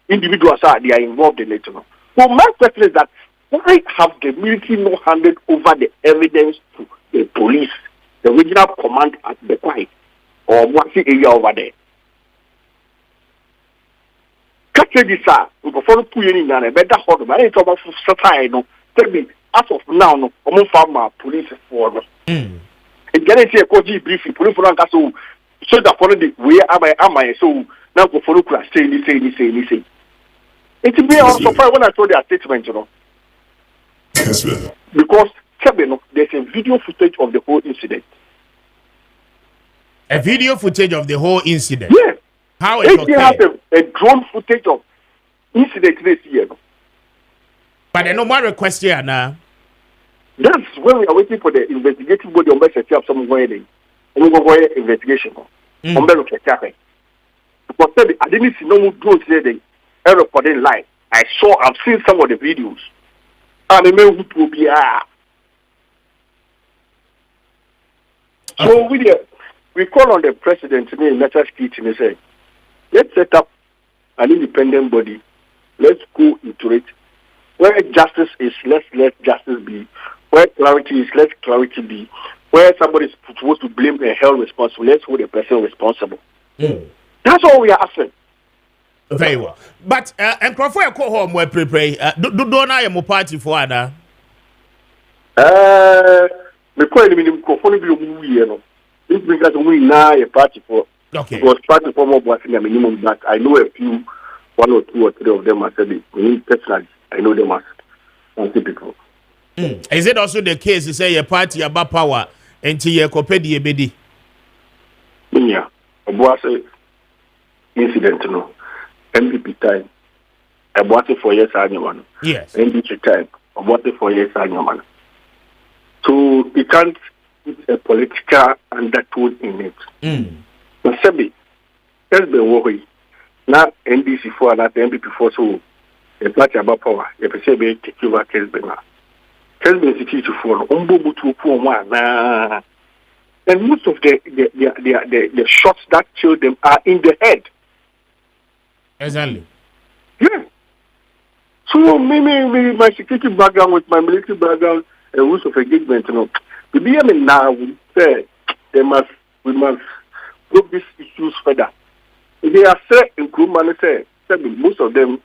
individuals they are involved in it. So my question is that why have the military not handed over the evidence to the police, the regional command at the Kwai or Obuasi area over there? Catch this, sir. We go follow Puyeni and a better hold. I ain't talking about satire. No, tell me as of now, no, I'm farmer police for. It get a koji briefing, put for so that for the way am I so now go for look say. It be also surprised when I saw their statement, you know. Kessben. Because Kessben, there's a video footage of the whole incident. A video footage of the whole incident. Yeah. How it they have a drone footage of incident this year. No? But the normal request here now. That's when we are waiting for the investigative body on set up some way. And we go for investigation. On the look at happening. Because I didn't see no drones there. They recording live. I've seen some of the videos. And the man who will be So we call on the president in letter speech and say, let's set up an independent body. Let's go into it. Where justice is, let justice be. Where clarity is, let clarity be. Where somebody is supposed to blame and held responsible, let's hold the person responsible. That's all we are asking. Very well. But and Crawford go home where prepare. Don't I am a party for Anna? Me call him Crawford be a movie, you know. It's because we now a party for. Okay. Because party for more Obuasi a minimum, but I know a few, 1 or 2 or 3 of them. I said, personally, I know them as anti people. Is it also the case to say a party about power until you copy the EBD? Yeah, Obuasi incident, you know. MPP time, Obuasi 4 years anyone. Yes. NDC time, Obuasi 4 years anyone. So you can't put a political undertone in it. But Sebi, Kessben worry. Now NDC 4 and MPP 4 so a party about power. If you say be take over Kessben, Kessben security for Umbu to poor one. And most of the shots that kill them are in the head. Exactly. Yeah. So maybe my security background with my military background and rules of engagement, you know. The BM now will say we must probe these issues further. They are said in Kurumani say most of them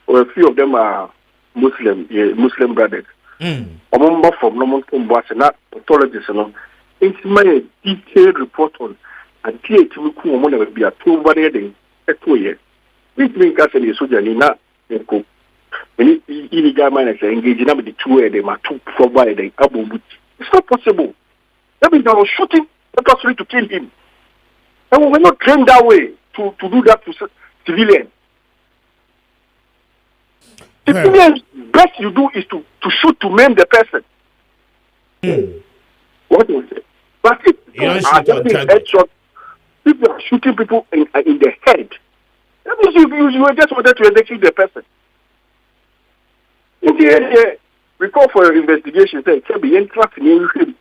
or a few of them are Muslim brothers. Among from Obuasi, not pathologists, you know. It's my detailed report on and clear to me who will be a 2 years. Which means that the soldier in that when illegal miners are engaging with the 2 of them are 2 provide the Abu. It's not possible. That means they were shooting purposely to kill him. And we were not trained that way to do that to civilians. Civilians, best you do is to shoot to maim the person. What was it? But if you are headshot, if you are shooting people in the head, that means you just wanted to execute the person. In the end, we call for an investigation, say, can be interact in him.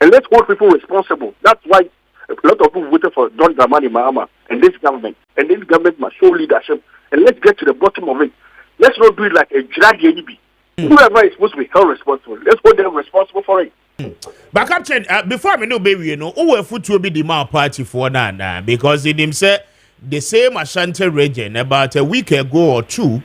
And let's hold people responsible. That's why a lot of people voted for John Dramani Mahama and this government. And this government must show leadership. And let's get to the bottom of it. Let's not do it like a drag NB. Whoever is supposed to be held responsible, let's hold them responsible for it. But Captain, before I know, baby, you know, who foot will be the Mao party for now, because in him said the same Ashanti region about a week ago or 2,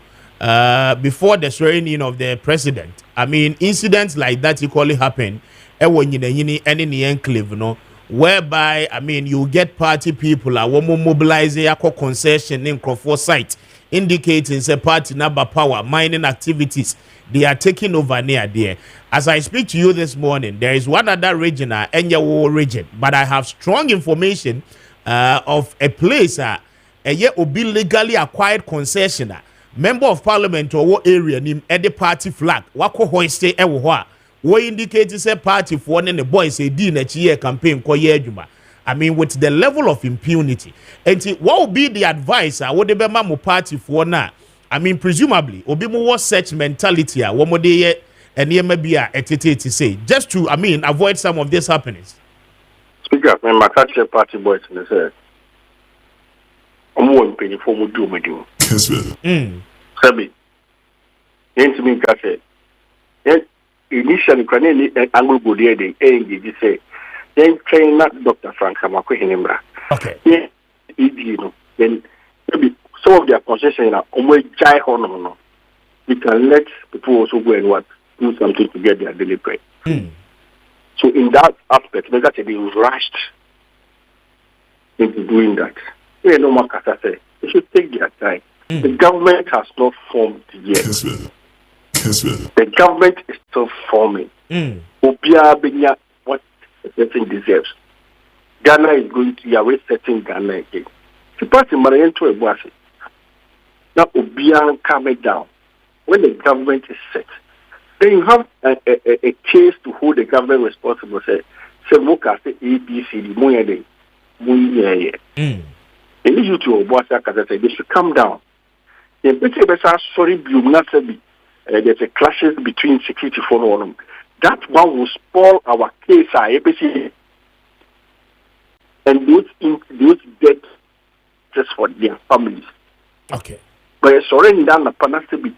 before the swearing in of the president. I mean, incidents like that equally happen. When any enclave, you know, whereby I mean you get party people are mobilize a concession in Crawford site, indicating a party number power mining activities. They are taking over near there. As I speak to you this morning, there is one other region, Enyawo region, but I have strong information of a place, a obi legally acquired concession, member of parliament or what area nim at the party flag, wako hoiste ewa, what indicates a party for one and the boys a dinner year campaign ko yejuma. I mean, with the level of impunity, and what will be the advice? What the Bema party for now? I mean, presumably, Obimu was such mentality. One more day, and maybe to say, just to, I mean, avoid some of these happenings. Speaker, when Maakye party boys in the say, I'm one penny for me do me do. Kessben. Sabi, ain't me Kase. Initially, AngloGold there they engage say, then train not Dr. Frank Samakwe Hinembra. Okay. Yeah, you know, then maybe some of their concessions are almost jai honor. We can let people also go and do something to get their daily bread. So in that aspect, they rushed into doing that. They should take their time. The government has not formed yet. Kessben. The government is still forming. Obia what the person deserves. Ghana is going to be resetting Ghana again. The party Marian to Obuasi. Now Obia coming down. When the government is set, then you have a case to hold the government responsible. Say look at the ABCD, and you to Obuasi, they should come down. There's a clashes between security for them. That one will spoil our case, and those dead just for their families. Okay. But surrender the panasta be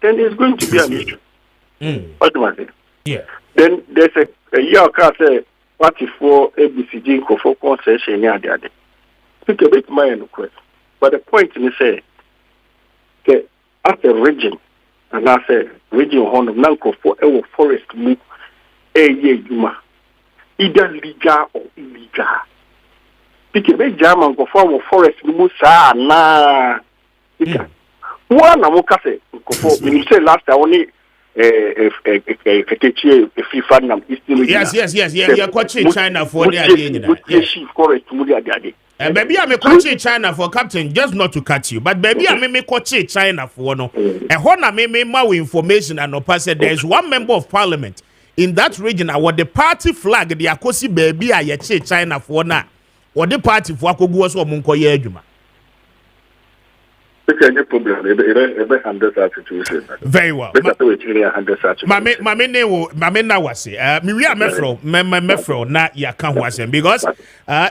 then there's going to be an issue. What do I say? Yeah. Then there's a year say party for ABCG for concession near the other. Think a bit my request. But the point is say as a region and as a region on Nanko for our forest move either legal or illegal. Think a bit German go for our forest move na one amokase when you say last I only yes. You're coaching China for the baby, I'm a coaching China for captain, just not to catch you. But baby, I'm a coaching China for no. And when I make more information and pass there's one member of parliament in that region. I want the party flag, the Akosi baby, I China for now. Or the party for Akogwas or Munkoye Juma. Very well. Mame na wase. Mi wi mefro na ya kan ho asem because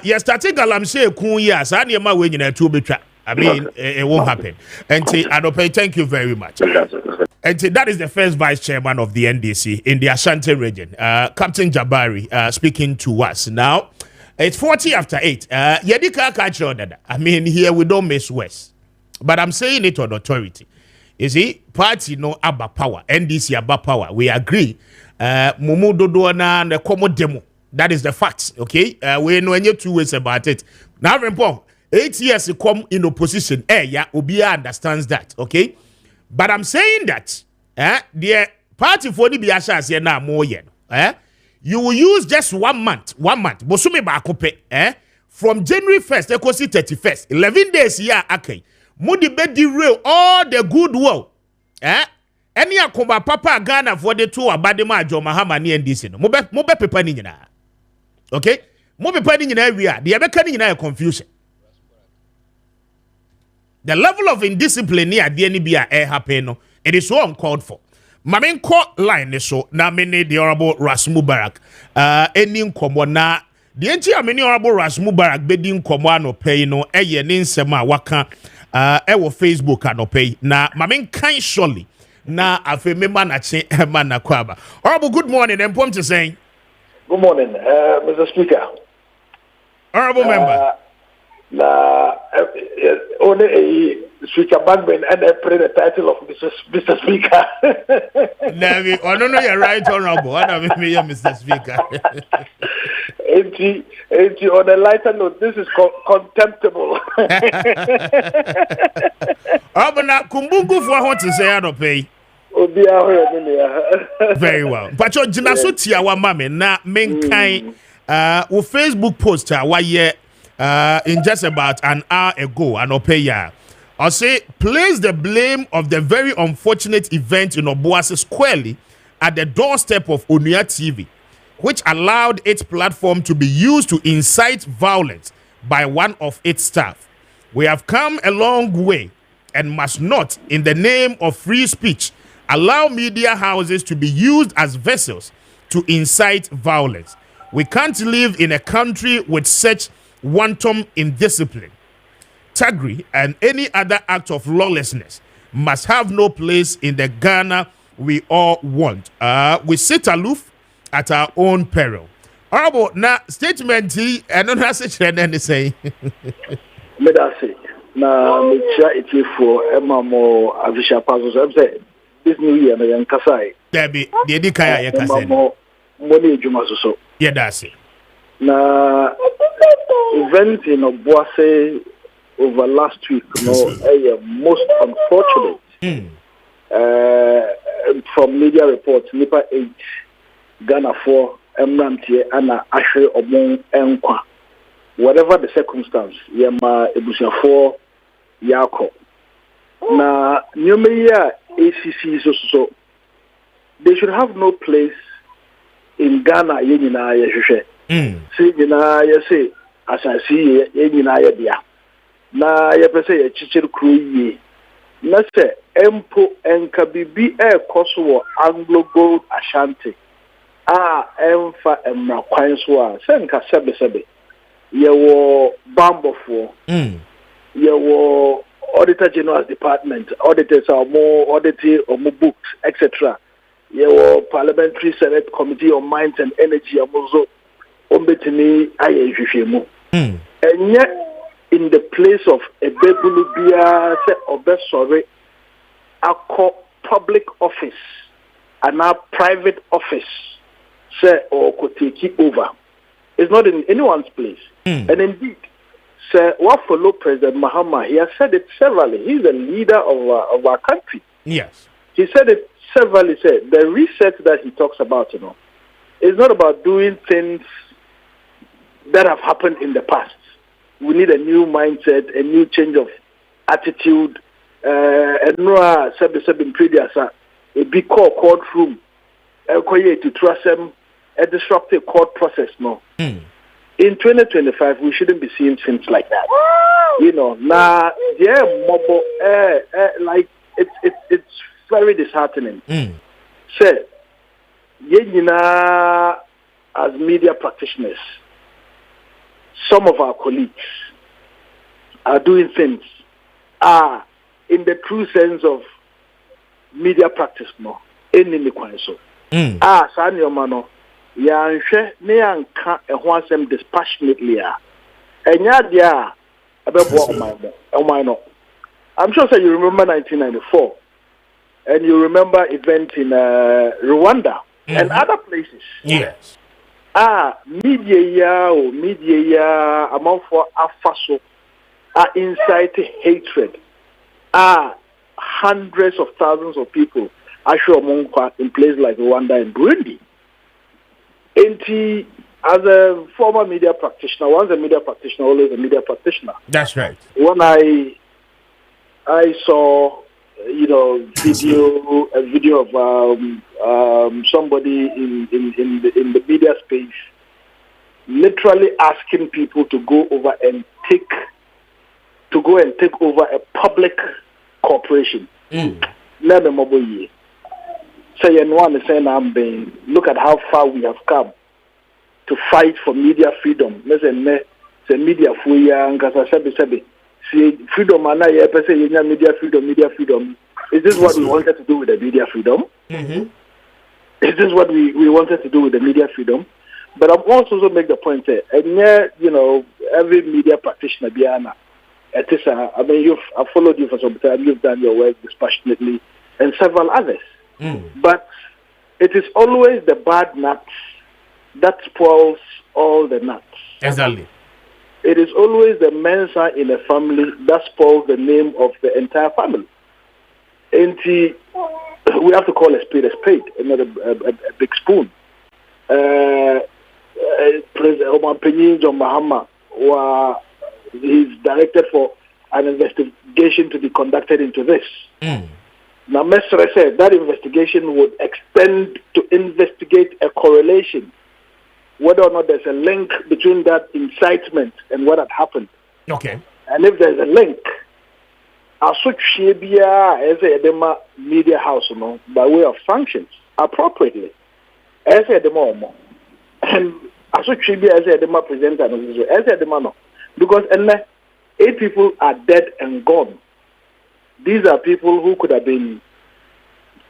you starting galamse kun ya sa na ma we nyina tu betwa. I mean it won't happen. And Adope, thank you very much. And that is the first vice chairman of the NDC in the Ashanti region, Captain Jabari, speaking to us now. It's 40 after 8. Yedika catch that. I mean here we don't miss West. But I'm saying it on authority. You see, party no aba power, NDC aba power. We agree. Mumu dodo na the komo demo. That is the fact. Okay, we know any two ways about it. Now, 8 years to come in opposition. Yeah, Obia understands that. Okay, but I'm saying that the party for the biashas here now more yen. You will use just 1 month. 1 month. Bosumi ba kope. From January 1st, ekosi 31st. 11 days here. Okay. Mudi be derail all the goodwill. Any akomba papa Ghana for the two abadema ajo mahama ni NDC no. Mo be pepa ni nyina. Okay? Mo pepa ni nyina wi a. De ebeka ni nyina confusion. The level of indiscipline ni ade ni bia happen no. It is so uncalled for. Mamen court line so na mene the honorable Ras Mubarak. Eni nkomo na the enti ameni honorable Ras Mubarak bedi nkomo anope no eye ne nsema waka ewo Facebook anope na mamen kan surely na afeme manache mana kwaba. Honorable, good morning and pom to saying good morning, Mr. Speaker. Honorable member. Only a Speaker Bagman and I pray the title of Mr. Speaker. No, you're right, Honorable. Mr. Speaker. On a lighter note, this is contemptible. Now, Kumbungu for what to say, I don't pay. Very well. But your Jinasuti, our mammy, na menkai, Facebook post, in just about an hour ago, and Opeya. I say, place the blame of the very unfortunate event in Obuasi squarely at the doorstep of Onia TV, which allowed its platform to be used to incite violence by one of its staff. We have come a long way and must not, in the name of free speech, allow media houses to be used as vessels to incite violence. We can't live in a country with such wanton indiscipline. Tagri and any other act of lawlessness must have no place in the Ghana we all want. We sit aloof at our own peril. Honorable, now statement and don't have to any say. Let us say now make sure it is for Emma more official passes. I'm saying this new year, I am Kasai. Debbie, the Edikaya Yakasen. Money Juma so. Yeah, that's it. Na event in Obuasi over last week, most unfortunate. From media reports, Nipa 8, Ghana 4, Emrantie, Anna Ashe Omon Enkwa. Whatever the circumstance, Yama Ebusia 4, Yako. Na Nyumeya ACC so they should have no place in Ghana. Yenina Yeshe. See, you say, as I see, Yenina Yadia. Na Yapese Chichir Kruye. Na se Empo Enkabibi Kosovo AngloGold Ashanti. Emfa Emra Kwanswa. Senka Sebe. Yewo Bambofo. Yewo Auditor General's Department. Auditors are more auditing or more books, etc. Yewo Parliamentary Senate Committee on Mines and Energy. Amozo Ombetini Ayeshemu. And yet, in the place of a Bebulubia, say Obesore, a public office and a private office, say or could take it over. It's not in anyone's place. And indeed, say what follow President Mahama, he has said it severally. He's the leader of our country. Yes. He said it severally. Said the reset that he talks about, is not about doing things that have happened in the past. We need a new mindset, a new change of attitude. And no, a big courtroom, to trust them, a disruptive court process. No, in 2025, we shouldn't be seeing things like that. Now, mobile, like it's very disheartening. Say, as media practitioners, some of our colleagues are doing things in the true sense of media practice, no. Enemy kwanso. Sanyo mano. Yanshe ne yanka ehwasem dispassionately enya dia abebo no. I'm sure say you remember 1994 and you remember event in Rwanda and other places. Yes. Media among for afaso incite hatred. Hundreds of thousands of people are sure in places like Rwanda and Burundi. As a former media practitioner, once a media practitioner, always a media practitioner. That's right. When I saw, a video of somebody in the media space literally asking people to go and take over a public corporation. Never mobile ye. Say and one is saying I'm being look at how far we have come to fight for media freedom. Listen, say media freedom. See freedom media freedom. Is this what we wanted to do with the media freedom? Is this what we wanted to do with the media freedom? But I'm also make the point that every media practitioner Biana. I've followed you for some time, you've done your work dispassionately and several others. But it is always the bad nuts that spoils all the nuts. Exactly. It is always the mensa in a family that spoils the name of the entire family. And we have to call a spade, not a big spoon. President Omar Penny John Mahama, he's directed for an investigation to be conducted into this. Now, Mestre said that investigation would extend to investigate a correlation, whether or not there's a link between that incitement and what had happened. Okay. And if there's a link, as a media house, by way of sanctions, appropriately, as a demo, and as a presenter, as a demo, because 8 people are dead and gone. These are people who could have been,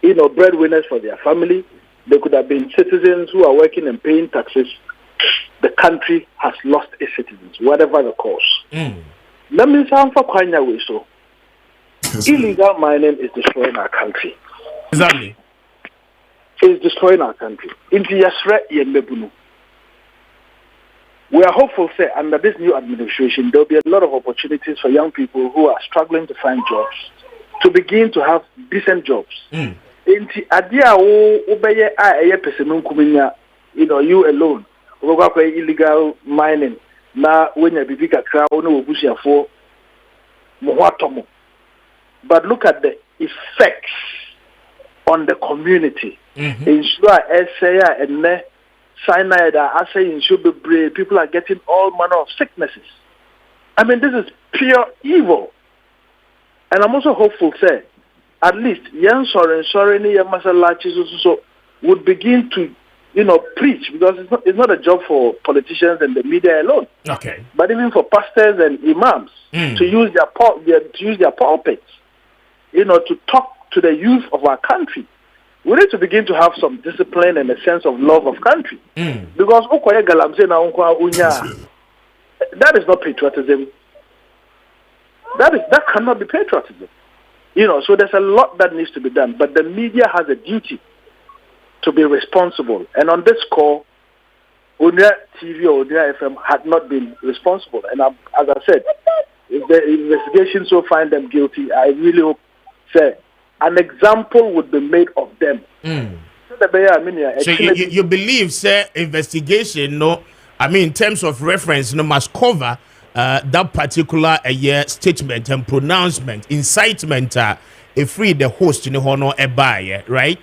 breadwinners for their family. They could have been citizens who are working and paying taxes. The country has lost its citizens, whatever the cause. Let me sound for Kwanya way so. Illegal mining is destroying our country. Exactly. is destroying our country. We are hopeful, say, under this new administration, there will be a lot of opportunities for young people who are struggling to find jobs to begin to have decent jobs. You alone, illegal mining. Na when you be a crowd, no Obuasi for Moatomo. But look at the effects on the community. Ensure SAA and cyanide, I say in Shubri, people are getting all manner of sicknesses. I mean, this is pure evil. And I'm also hopeful, say, at least young sorry, so would begin to preach, because it's not a job for politicians and the media alone. Okay. But even for pastors and imams to use their pulpits, to talk to the youth of our country. We need to begin to have some discipline and a sense of love of country. Because that is not patriotism. That cannot be patriotism. So there's a lot that needs to be done. But the media has a duty to be responsible. And on this call, Unia TV or Unia FM had not been responsible. And as I said, if the investigation so find them guilty, I really hope, say, an example would be made of them. So you believe, say, investigation, in terms of reference, must cover that particular statement and pronouncement, incitement, free the host in the honor a buyer, right?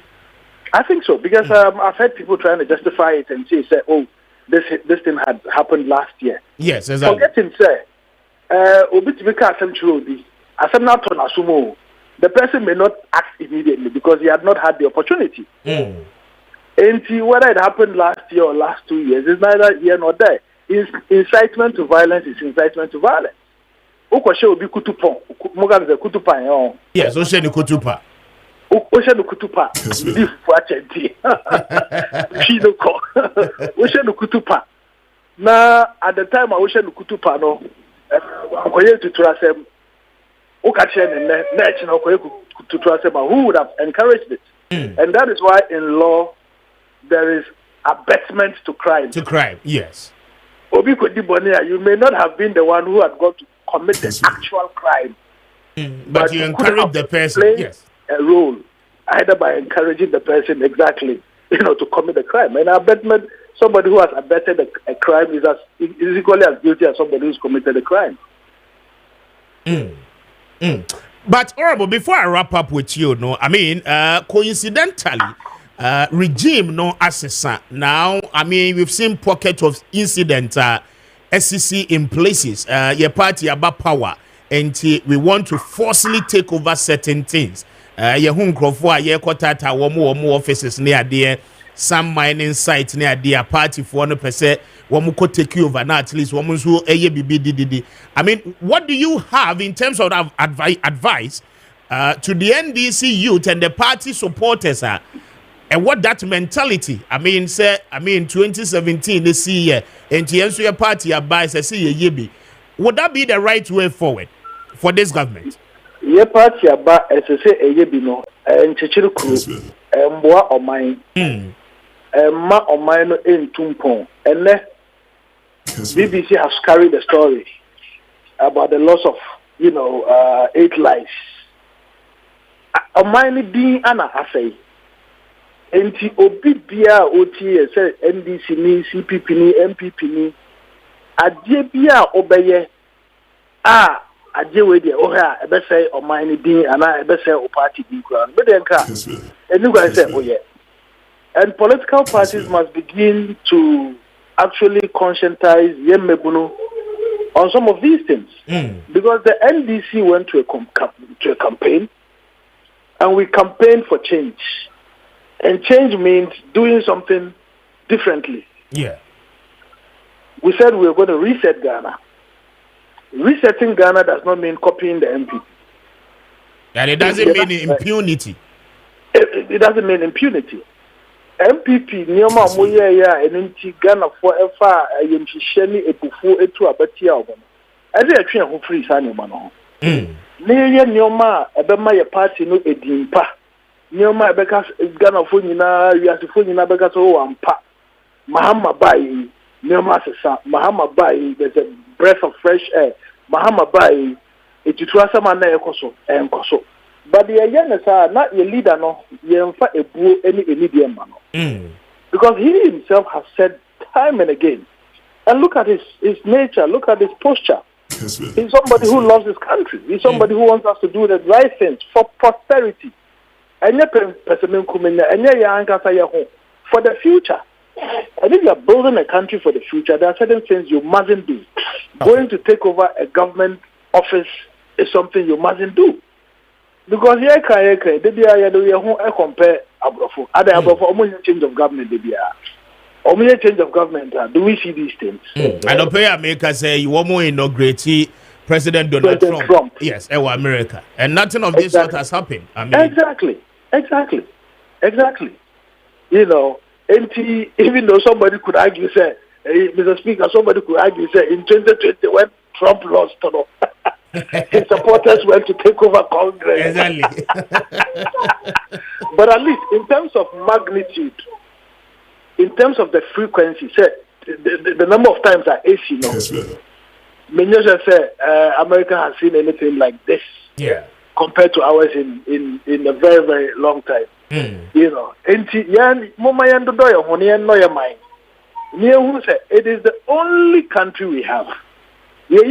I think so, because I've heard people trying to justify it and say, this thing had happened last year. Yes, exactly. Forgetting, say, the person may not act immediately because he had not had the opportunity. And whether it happened last year or last 2 years, it's neither here nor there. Incitement to violence is incitement to violence. Yes, Osheni Kutupa. Osheni Kutupa. Osheni Kutupa. Now, at the time, Osheni Kutupa, I'm going to trust him. Who would have encouraged it? And that is why in law there is abetment to crime. To crime, yes. You may not have been the one who had gone to commit the actual crime, but you encourage the person, yes, a role either by encouraging the person exactly, to commit the crime. And abetment, somebody who has abetted a crime is equally as guilty as somebody who's committed a crime. But Honorable, before I wrap up with you, coincidentally, regime assessor now. We've seen pocket of incident SEC in places. Your party about power, and we want to forcibly take over certain things. Your home crofo, your kotata, more offices near there. Some mining sites near their party for 1%. One could take you over now, at least one who what do you have in terms of advice to the NDC youth and the party supporters and what that mentality? 2017 this year, and to your party advice, would that be the right way forward for this government? Your party about as I say and Chichiru and Boa or mine. Ma or mine in Tumpon, and BBC has carried the story about the loss of 8 lives. A mine being Anna Afei, and Obibia OT said NDC ni CPP ni MPP ni Adjebia Obeye Adjewe de Oha Ebese or mine being Anna Ebese or party being crowned. But then, and you guys say, oh yeah. And political parties must begin to actually conscientize Yemebuno on some of these things. Because the NDC went to a campaign, and we campaigned for change. And change means doing something differently. Yeah. We said we were going to reset Ghana. Resetting Ghana does not mean copying the MPP. And it doesn't mean impunity. It doesn't mean impunity. MPP nioma moye ya enunti Ghana for efa yemhihye ebufu etu abatia obo. Eze atwe ho free sa nioma no. Ne ye nioma ebema ye party no edimpa Nyoma Becas Ghana Funina, you have to Funina Becas and Pa Mahama Bai, Nyoma Sasa, Mahama Bai, there's a breath of fresh air. Mahama Bai, it is a man and Koso. But the youngest are not your leader, no, you fight a bull any medium man. Because he himself has said time and again. And look at his nature, look at his posture. He's somebody who loves his country. He's somebody who wants us to do the right things for posterity. And for the future. And if you are building a country for the future, there are certain things you mustn't do. Going to take over a government office is something you mustn't do. Because they compare Abrofo. Other Abrofo, change of government, change of government. Do we see these things? And Appiah Maker say you want more inaugurate President Donald Trump. Yes, America. And nothing of this sort has happened. I mean, Exactly. You know, even though somebody could argue, say, Mr. Speaker, somebody could argue, say, in 2020 when Trump lost, his supporters went to take over Congress. Exactly. But at least in terms of magnitude, in terms of the frequency, say, the number of times that AC knows, America has seen anything like this. Yeah. Compared to ours in a very, very long time. You know, it is the only country we have. We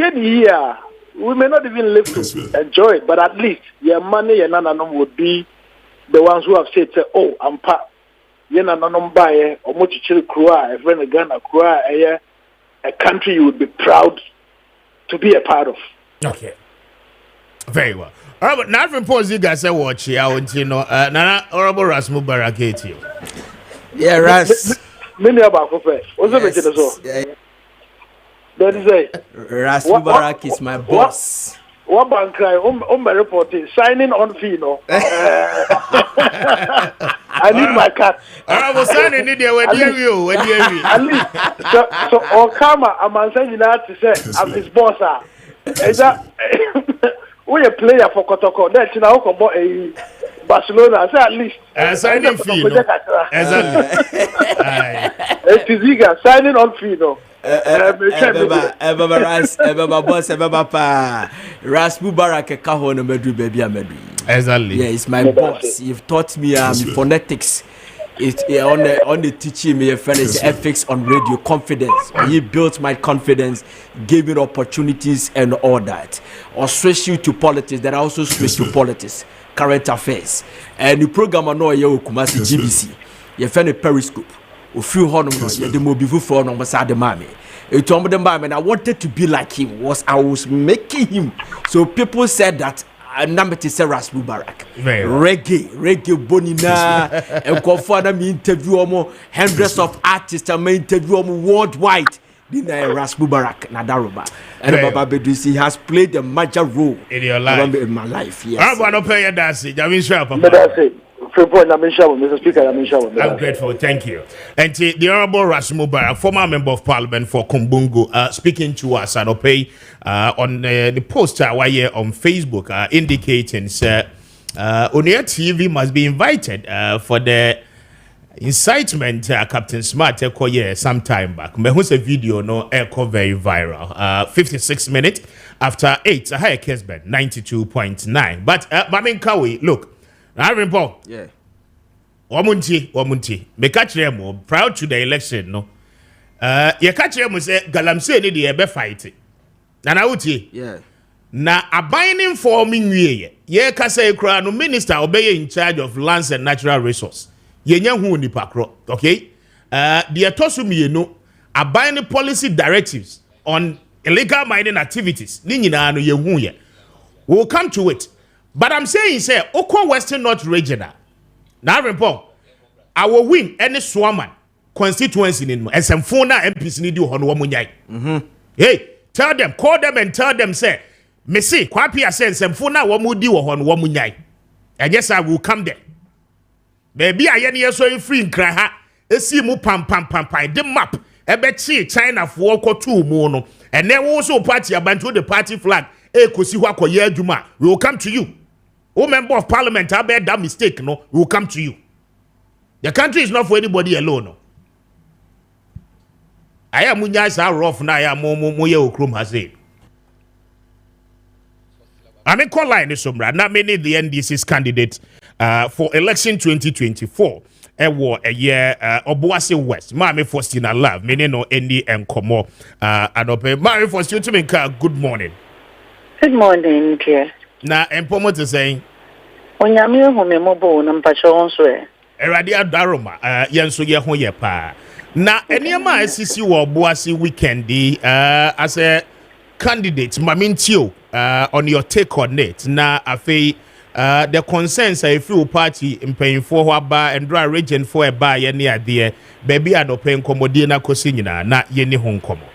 may not even live to enjoy it, but at least your money and none would be the ones who have said, oh, I'm part. Buy or Mochichiri Krua, a friend of Ghana Krua, a country you would be proud to be a part of. Okay. Very well. All right, but now from Posey guys, I watch here. Nana Honorable Ras Mubarak. Yeah, Ras. Many about what's the that is a Ras Mubarak is my boss. What bank cry? My reporting signing on fee. No, I need my cat. I was signing it there. Where do you? At least so Okama, I'm saying that to say I'm his boss. Is that? We a player for Kotoko. That's now a Barcelona. I say at least signing fee. Exactly. It is eager signing on fee. No. Ras Mubarak Kaho no medu baby amedu. Exactly. Yeah, it's my boss. You've taught me phonetics. It's on the teaching me a friend is ethics on radio confidence. He built my confidence, gave me opportunities and all that. Or switch you to politics, that I also switch to politics, current affairs. And the program I know you Kumasi GBC. You friend a Periscope. Few honors, the mobile for no beside the mammy. It told them and I wanted to be like him. I was making him. So people said that number to say Ras Mubarak. Reggae bonina and confirm me interview hundreds of artists and me interview worldwide. Ras Mubarak Nadaruba and Baba Bedrisi has played a major role in your life. In my life. Yes. I'm going to pay that. That's it. Mr. Speaker, I'm grateful, thank you. And the Honorable Ras Mubarak, former member of Parliament for Kumbungu, speaking to us on the poster on Facebook, indicating Onia TV must be invited for the incitement Captain Smart some time back. But who's a video no echo very viral. 56 minutes after 8, higher Kessben 92.9. But Mamin Kawi, look. I remember. Yeah. Wamunti. Me catch them prior to the election, no. You catch them say Galamsey ni the ebe fight. Na uti. Yeah. Na abiding forming ye kasa ekra no minister obey in charge of lands and natural resource. Ye nya hu nipa kro, okay? The etosu mienu abiding policy directives on illegal mining activities. Ni nyina no ye hu ye. We'll come to it. But I'm saying, say, Oko Western North Regional. Now, report, I will win any Swaman constituency in and some phone MPs need you on Wamunyai. Hey, tell them, call them and tell them, say, Messi, Kwapia says, some phone Wamudi on Wamunyai. And yes, I will come there. Baby, I any so free in Kraha, a see mu pam, the map, a bet China for walk or two mono, and then also party about the party flag. We will come to you. who member of parliament have made that mistake, no, will come to you. The country is not for anybody alone. No. I am munyas are rough na I am moye okrum has said. I mean, call line is not many the NDC's candidate for election 2024. A year Obuasi West. Mami Faustina Love. Many no any and Komo and open. Mami Faustina, good morning. Good morning, dear. Na empomo to saying. Onyame hu me mobo na mpacho onso e. Erade adaroma yenso ye ho ye pa. Na eniema asisi wo Obuasi weekend as a candidate mamintio on your take on it. Na afei the concerns I feel party in paying for waba and dry region for a buy any idea baby I no paying commodity na kosinina na yeni home komo.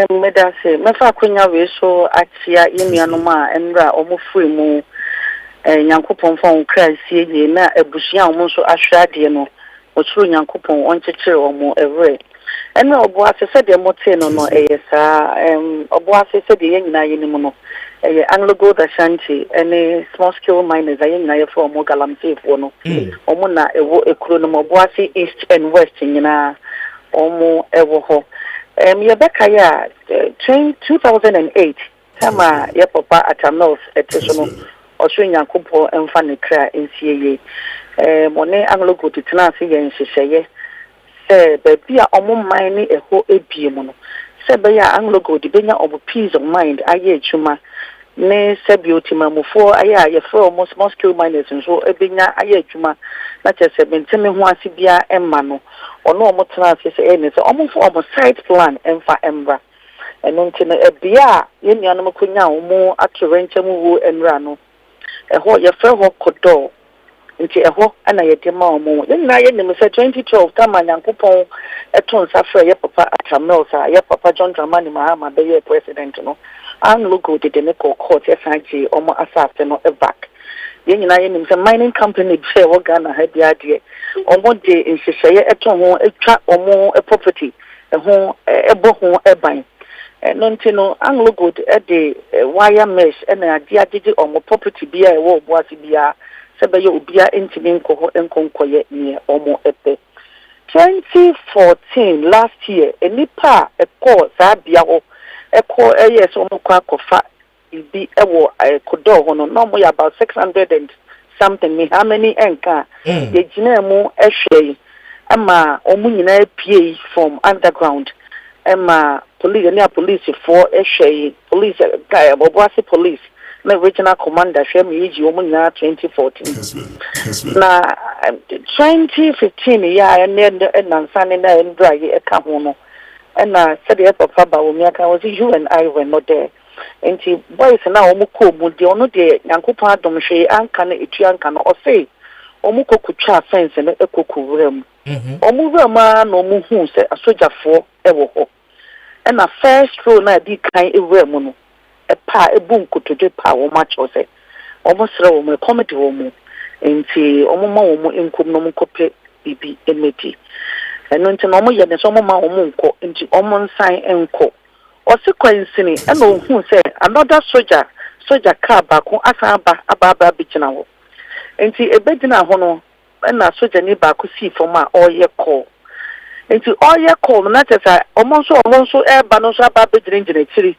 Medase mefa kwenya we so atia yemianoma enra omo free mu nyankopon fon krasie ye na abusia omo so ahwade no oturu nyankopon onchechire omo evre enra Obuasi se de mote no no eyesa Obuasi se de yenyina yenimu no AngloGold Ashanti any small scale miners ayina ye for omo galamsey for no omo na ewo ekuro no Obuasi east and west nyina omo ewo ho Yabeka ya 2008 kama ya papa atamels etisono osho nyankopo emfa ne kra nsieye mone AngloGold tena ase ye nhyehyeye se baby a omo man ne eho ebiem no se be ya AngloGold benya obo peace of mind aye adwuma ne se biotimamufo aye ye for almost small scale miners nso ebenya aye adwuma na chese benteme ho ase bia emma no ono omo tena ase se ene se omo for omo site plan emfa embra eno ntino ebia ye nuanom konya omo atorenche mu wo enra no eho ye fe ho kodo nti eho ana ye de ma omo ye na ye nim se 2012 tama nyankopon eton safre ye papa atamelsa ye papa John Dramani Mahama be ye president no AngloGold de ne court ye sanji omo asase no back ye nyina ye nim se mining company be wo Ghana ha bia de omo de nhyehyeye eton ho etwa omo property eho ebo ho eban no ntino AngloGold de wire mesh na ade agege omo property bia e wo Obuasi bia sebe yo bia entimi nko enkonkoye ne omo epe 2014 last year enipa ekọ za bia ho ekọ yes omo kwa kofa ibi ewo kodo ho no mo ya about 600 and something me how many enka ye gina mu ehwe ama omo nyina pie from underground ama police for ehwe police guy Obuasi police my regional commander Shemi Yiji omo nyina 2014 na 2015 ya na nsane na ndrai eka ho no na said the papa ba wo miaka was you and I were not there enti boys na omo ko mu de ono de nyankopon adom hwe anka na etu anka na o say omo kokutwa fence na ekokuwuram omo wurama na omo hu se asojafo ewo ho na first row na di kan ewuram no pa ebun kotode pa wo ma chose omo sere wo me comedy wo mu enti omo ma wo mu enkom no mu kope bibi emeti eno nti no omo ye ne so omo ma wo mu nko enti omo nsan enko osekwansini ena ohun se another soldier car baako asaba ababa bikina wo enti ebedina ho no ena soldier ni baako si foma oye call enti oye call na tesa omo nso eba no so ababa bigina chiri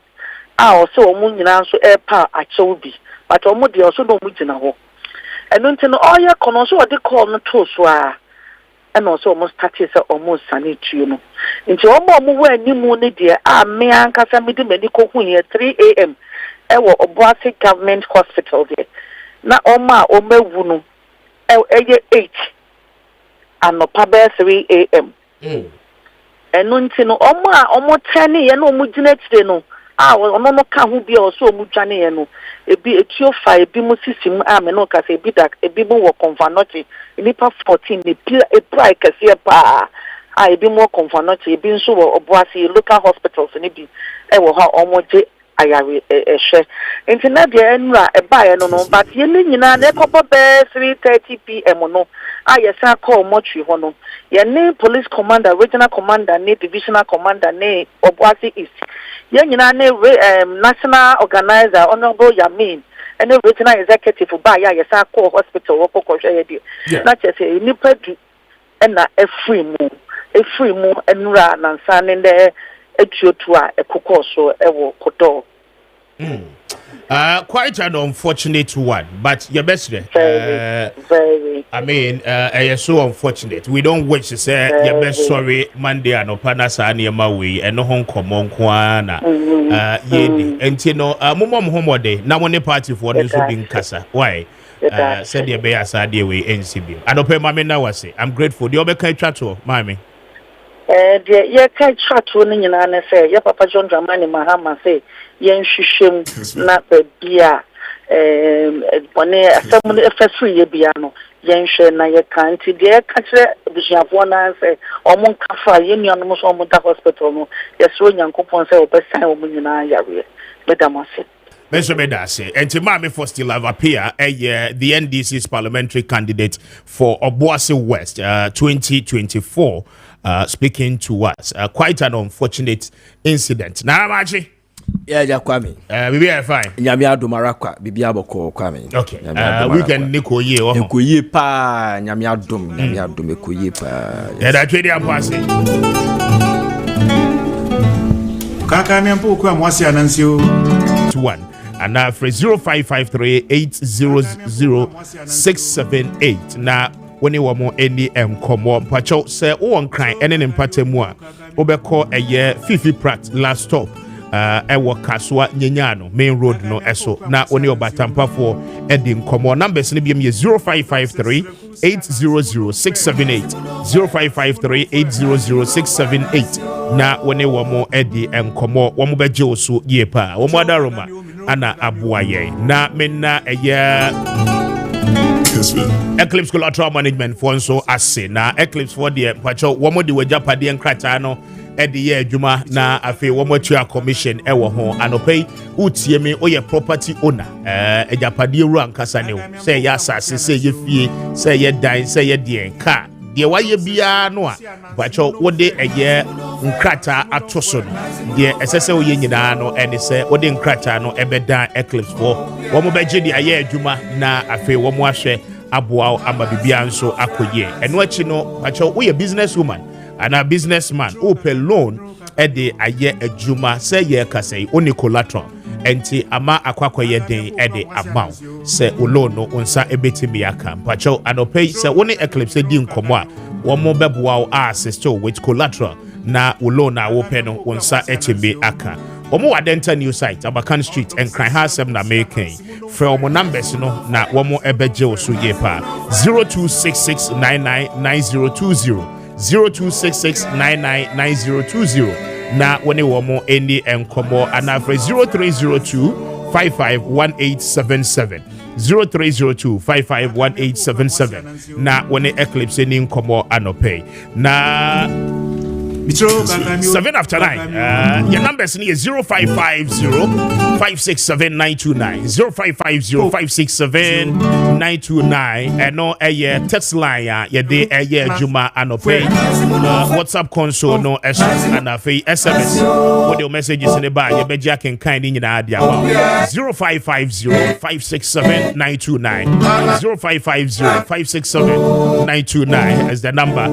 o so omo nyina nso epa achew bi but omo de oso no mu gina ho eno nti no oye kono so ode call no to so a eno so omo start say omo sane tuo no nti omo wa animu ne de a me ankasa me de mani ko hu ye 3 am ewo Obuasi government hospital there na omo omewu no eye 8 anopa be 3 am eno nti no omo tani ye no omo gina tire no ono no ka hu bia o so omu dwane ye no ebi etio fa ebi mu sisim me no ka se ebi dak ebi mu wo konfanochi nipa 14 ne prai kase pa ebi mu konfanochi ebi nso wo Obuasi local hospitals ne bi wo ha omoje ayare ehwe ntina de enra eba ye no no but ye ne nyina na ekopo be 3:30 pm no ayesa call mortuary ho no ye ne police commander regional commander ne divisional commander ne Obuasi east ye nyina ne national organizer honorable Yamin and original executive by ya call hospital or kokoshe di na chese nipa du na free mu enra na nsa ne de etuotu a ekokoso ewo kodo. Quite an unfortunate one, but your best very. I mean, so unfortunate. We don't wish to say your best sorry Monday and Opanasa near Maui and no Hong Kong Kwana. And you know, Mumum Homode, now one party for this being Casa. Why? Said your bear Sadia way NCB. I don't pay Mammy now. I say, I'm grateful. The other kind chat to Mammy. Dear, yeah, can't chat to any and say, yeah, Papa John Dramani Mahama say, yen shishim not the beer, someone first free piano, yen share na your country, dear, catch the have one answer, or mon cafa, yen almost almost the hospital, yes, when young coupons say, best time woman in our area, Madame Osset. Mr. Medase, and to Mami for still have appear the NDC's parliamentary candidate for Obuasi West 2024. Speaking to us, quite an unfortunate incident. Now, Maakye. Yeah, Kwame. We are fine. Nyamia do marakwa, bibi aboko Kwame. Okay. We can nikoye o. Nikoye pa, nyamia dum nikoye pa. Yeah, that way they are passing. Kaka miampo kwa mwasi anansiyo. 1 and now for 0553-800-678 na when you want more any komo pacho say one cry and then empate moi obeko a year fifi prat last stop ewo kaswa nyenyano main road no eso na oni obatampa for ending komo numbers ni biem ye 0553-800-678 0553-800-678 na when you want more edi komo wo mo beje oso ye pa wo mo adaroma ana abuaye na menna a year Eclipse Collateral Management for so ase na Eclipse for the pacho womo de wajapade enkrata no e de ye adwuma na afi womo tua commission e wo ho anopei utie me oye property owner ejapade ru ankasa ne say ya asase say ye fie say ye dan say ye de enka de waye bia no a pacho wode eye nkrata atoso no de esese oye nyina no ene say wode nkrata no ebeda Eclipse for womo beje de aye adwuma na afi womo ahwe aboa ama bibia nso akoye eno achi no pacho we a business woman and a businessman open loan e de aye adwuma say ye kasei oni collateral enti ama akwakoye den e de amount say loan no onsa ebetimi aka pacho anopay say woni Eclipse di nkomo a womo beboa assist with collateral na loan na wo pe no onsa etimi aka Omo Wadenta new site Abakan Street and Cry Hasem na making from numbers no na womo ebeje osu yepa 0266999020 0266999020 na woni womo eni enkomo anafre 0302551877 0302551877 na woni Eclipse ni nkomo anope na 7 after 9. Your numbers is 0550-567-929. 0550-567-929. And no a text line, your day a year Juma and pay. WhatsApp console, no and a fee SMS. What your messages in the bar, your bed jack and kind in your idea. 0550-567-929. 0550-567-929 is the number.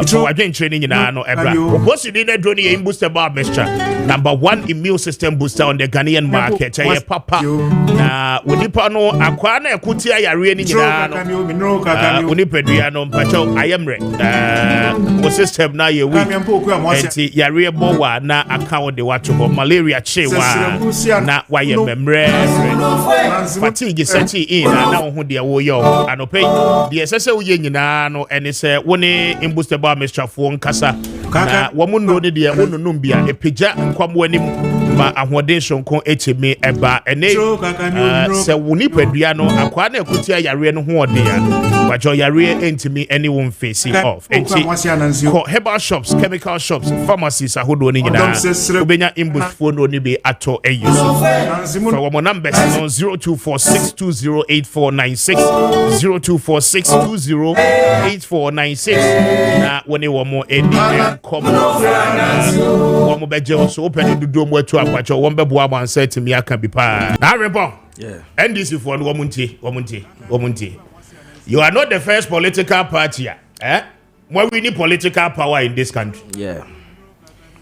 So again, training in our what's the dinner drone in booster bar mixture? Number 1 immune system booster on the Ghanaian market. Hey, papa. Na unipano akwana kutia ya reni no. Unipediano pacho I am ready. System na ye week. Enti ya bowa na account de watu malaria chewa na waye memre. Fatigue seti in na ho de wo yo anope. The sese uye nyina no ene se woni in booster bar mixture for nkasa. Na womuno ne de wonunum bia epija nkwamo anim ma ahoden sonko etimi eba ene se woni padua no akwa na ekutia yare no ho ode ya bajo yare entimi anyone facing off enti herbal shops, chemical shops, pharmacies ahodo ni nyina obenya imbush phone no ni be ato eyuso for wo numbers no 0246208496 0246208496 na woni wo mo edi come one beje so open the door to apacho one bebo am set me aka bi pa na rebo Yeah. NDC for Womunti. You are not the first political party. When we need political power in this country. Yeah.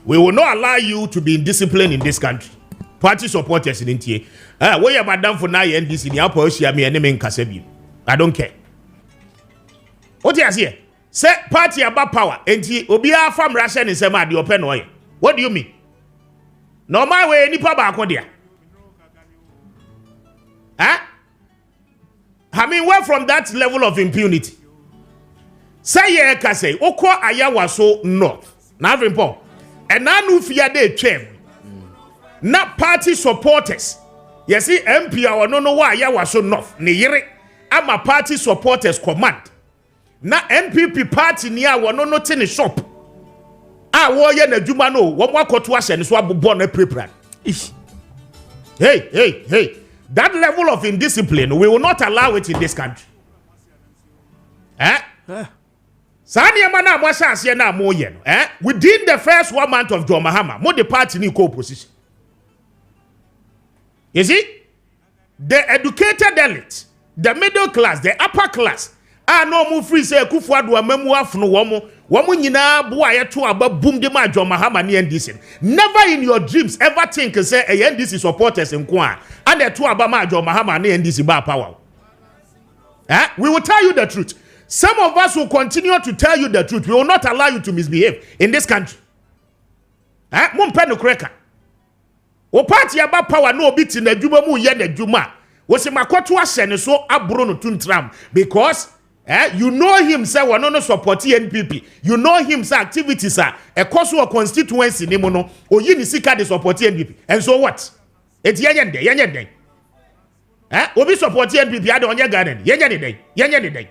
We will not allow you to be indisciplined in this country. Party supporters in India. Where you madam for now NDC ni apo osia me enemy nkasebi. I don't care. What you say? Say party about power. Enti obi a fam Russia ni sema de open oye. What do you mean? Normal way nipa ba akọ I mean, where from that level of impunity? Say ye ka say okọ Ayawaso North. Na Avimpo. And now no fear they chem. Not party supporters. You see, MP or no why Ayawaso North. Ni yere. I'm a party supporters command. Na MPP party niya wano no tini shop. Woye na juma no. Wamwa kotu ashe ni swabu bone prepran. Hey. That level of indiscipline, we will not allow it in this country. Sani amana mwasha asiye na moyen. Within the first 1 month of John Mahama, mo the party ni co-opposition. You see? The educated elite, the middle class, the upper class, no mu free say Kufuadu amemu afunu womu nyina boa yeto aba boom de ma John Mahama ni NDC. Never in your dreams ever think say a NDC supporters nko a and the to aba ma John Mahama ni NDC ba power. We will tell you the truth. Some of us will continue to tell you the truth. We will not allow you to misbehave in this country. Mumpe no kreka. O party aba power no bit in the juma mu ye na juma. Wo se makoto ahye so abro no tuntram because you know him say we no support NPP. You know him say activities are a cause of constituency ni mo no oyi ni sika de support NPP. And so what? Et yenye obi support NPP ade onye garden. Yenye dey.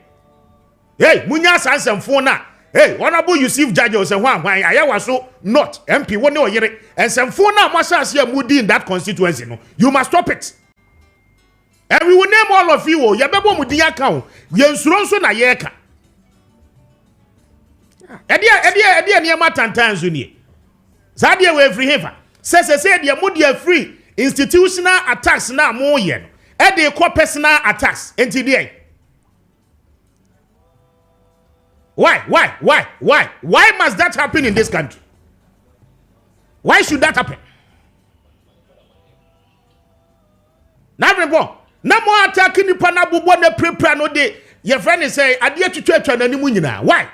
Hey, munya sansem na. Hey, honorable Yusuf Judge say hwan Ayawaso not MP woni oyere. And some phone na masase amudi in that constituency no. You must stop it. And we will name all of you. Yabebo mudi account. Yensuronso na yeka. Edia niema tantanzo ni. Zadia we free heaven. Say dia mudi free institutional attacks na mo yen. Ede ko personal attacks. Enti dey. Why must that happen in this country? Why should that happen? Now, no more attacking the panabu na prepare no day. Your friend is say, "Adia to church and any munina." Why?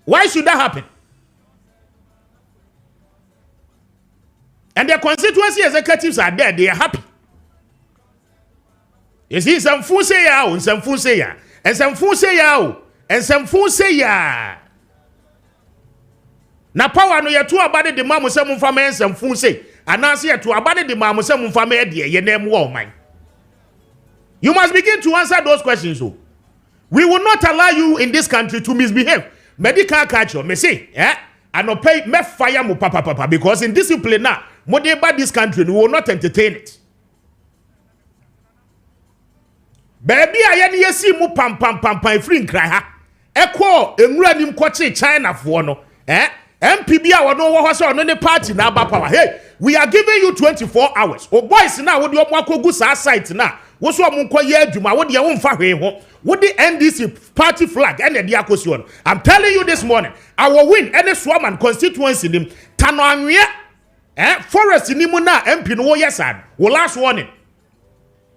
Why should that happen? And their constituency executives are there; they are happy. You see, some fool say ya, and some fool say ya, and some fool say ya, and some fool say ya. Na power no yetu abade de mamu se mumfa me ensem fun say anase yetu abade de mamu se mumfa me de ye nem wo man. You must begin to answer those questions. So we will not allow you in this country to misbehave. Medical culture me say I no pay me fire mu papa because in discipline now mo dey ba this country we will not entertain it. Baby aye ne yesi mu pam free nkra ha ekọ enwura nim kọche China fo no MPB a wono wo so no ne party na aba power. Hey, we are giving you 24 hours. O boys na wo de omo akogu sa site na wo so omo nkoye adwuma wo de wo mfa hwe ho wo de NDC party flag and the akosi on. I'm telling you this morning, I will win any Swarman constituency nim tano anwe forest ni mu na MP no wo yesan. Wo last warning.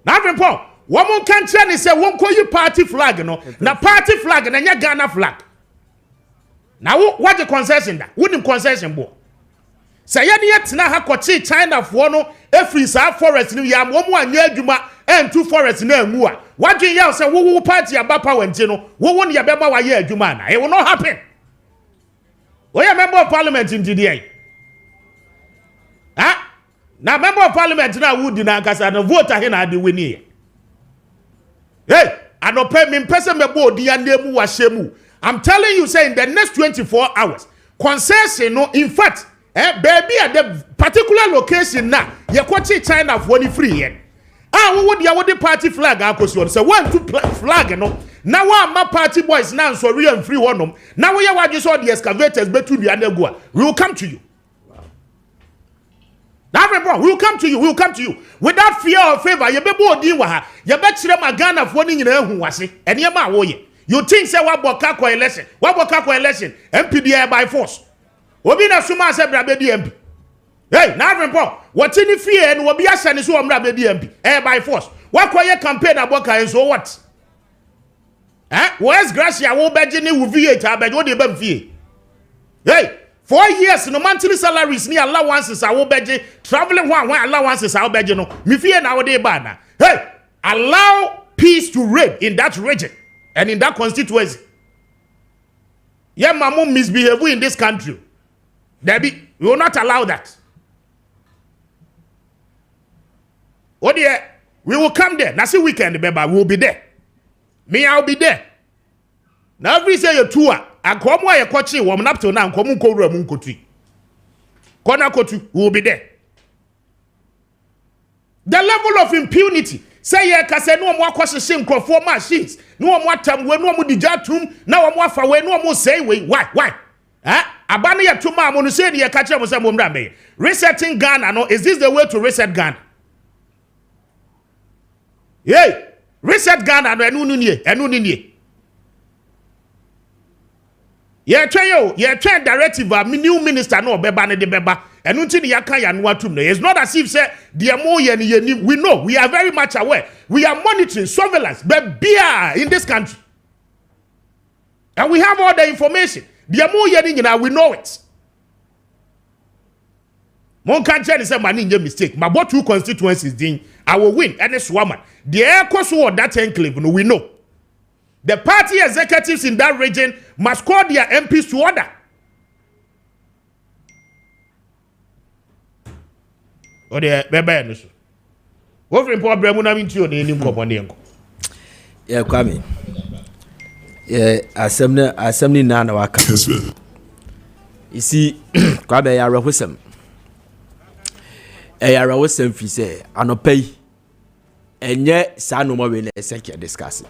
Na Avimpo woman can tell say won call you party flag no na party flag na nya Ghana flag. Now what the concession that wouldn't concession bo say ya yet na ha kochi China for no every sa forest ni ya mo anya adwuma and two forest na amu a what you yell say wo party aba power nti no wo won ya beba wa ya adwuma na it will not happen. We are member of parliament in today. Now member of parliament na would na kasa no vote ahe na de wini. Hey, I don't pay me person me bo di andemu wa shemu. I'm telling you, say in the next 24 hours, concession no. In fact, baby at the particular location now, you kwachi China for the free yen. What would the party flag? I could say 1 2 flag no. Now my party boys now so real and free one. Now we are just all the excavators between the undergoer. We will come to you. Now bro, we will come to you. We will come to you without fear or favor. You be odi wa ha. You be chire magana fo ni nyina hu wase. Ene ma wo ye. You think say what boka ko election? What boka ko election? MPD by force. Obi na suma say bra be di MP. Hey, now bro, what in the fear and obi asane so omra be di MP. By force. What ko ye campaign aboka and so what? Where's Gracia wo beje ni wo V8 abeje wo de be fie. Hey, 4 years no monthly salaries ni allowances a wo beje traveling one allowances a wo beje no. Me fie na wo de ba na. Hey, allow peace to reign in that region and in that constituency. Yeah, mamu misbehave in this country. Debbie, we will not allow that. Oh dear, we will come there. Now see weekend, baby, we will be there. Me, I'll be there. Now every say your tour, and come where you're coaching, warm up to now, come ko room country. Kona kotu, we will be there. The level of impunity. Say ye kase no mo akwose shim crofo machines. No mo atam we no mo dijatum, na mo afa we no mo say we. Why? Abane ya tuma mo no say ye ka kire mo say mo mra me. Resetting Ghana no, is this the way to reset Ghana? Hey, reset Ghana no enu nie. Ye train directive a new minister no beba ne de beba. Enu nti ne yaka ya no atum no. It's not as if say the mo ye ni we know, we are very much aware. We are monitoring surveillance but beer in this country. And we have all the information. The mo ye ni nyina we know it. Mon kan tell say mani nye mistake. My both two constituencies din I will win any swammer. The air course of that enclave no we know. The party executives in that region must call their MPs to order. O de bebe no so. Wo free po abremu na minti o na enim komone enko. Yeah, Kwame. Yeah, assembly na waka. Kessben. You see, Kwame ya rahosem. Ya rahosem fi say anopai. Enye sa no mo we na seke discuss.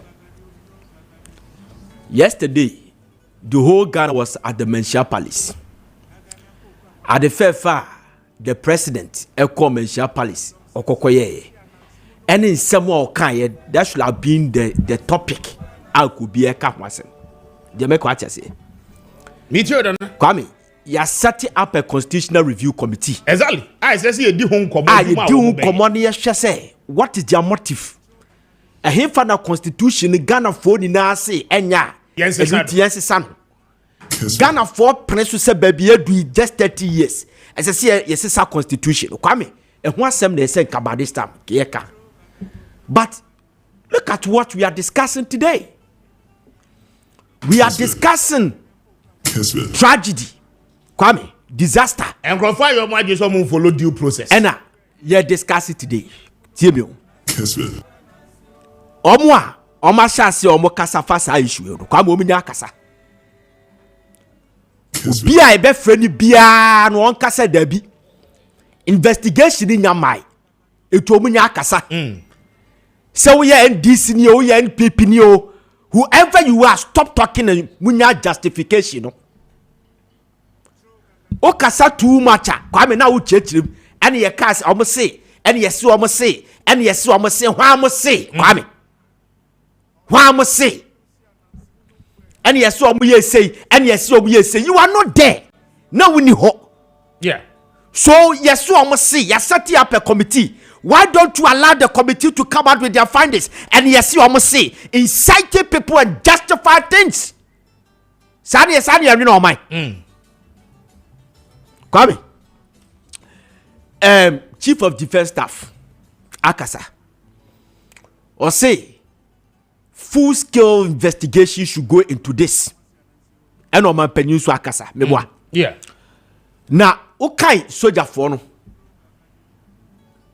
Yesterday, the whole Ghana was at the Menchia Palace. At the fair far, the president Eko Menchia Palace Okokoye. And in some more kind, that should have been the topic. I could be a captain. The make what I say. Me too, then. Kwame, you are setting up a constitutional review committee. Exactly. I say you do home say what is their motive? A him for the constitution Ghana for ni na say enya. Yes, son. Ghana for prince say baby do just 30 years. As I say yes is our constitution. Kwame, and one sem they say about this time. But look at what we are discussing today. We are discussing tragedy. Kwame, disaster. And confirm your mind just someone follow due process. And you discuss it today. See me. Kessben. Oma shase omo kasa fasa issue no kwa mo nya kasa bia e be freni bia no on kasa dabi investigation nya mai etu omo nya kasa so we NDC ni o ye NPP ni o whoever you are stop talking and munya justification no o kasa too much kwa me na wo chechirim ene ye kasa omo say ene ye se omo say ene ye se omo say hwa omo say kwa me why must say? And yes, so we say, and yes, so we say, you are not there. Now we need hope. Yeah. So yes, so I must say, you're setting up a committee. Why don't you allow the committee to come out with their findings? And yes, so I must say, inciting people and justify things. Sani, you know, my. Kwame. Chief of Defense Staff, Akasa, or say, full-scale investigation should go into this. And on my peninsula Akasa, meboa. Yeah. Now, okay, soldier for no.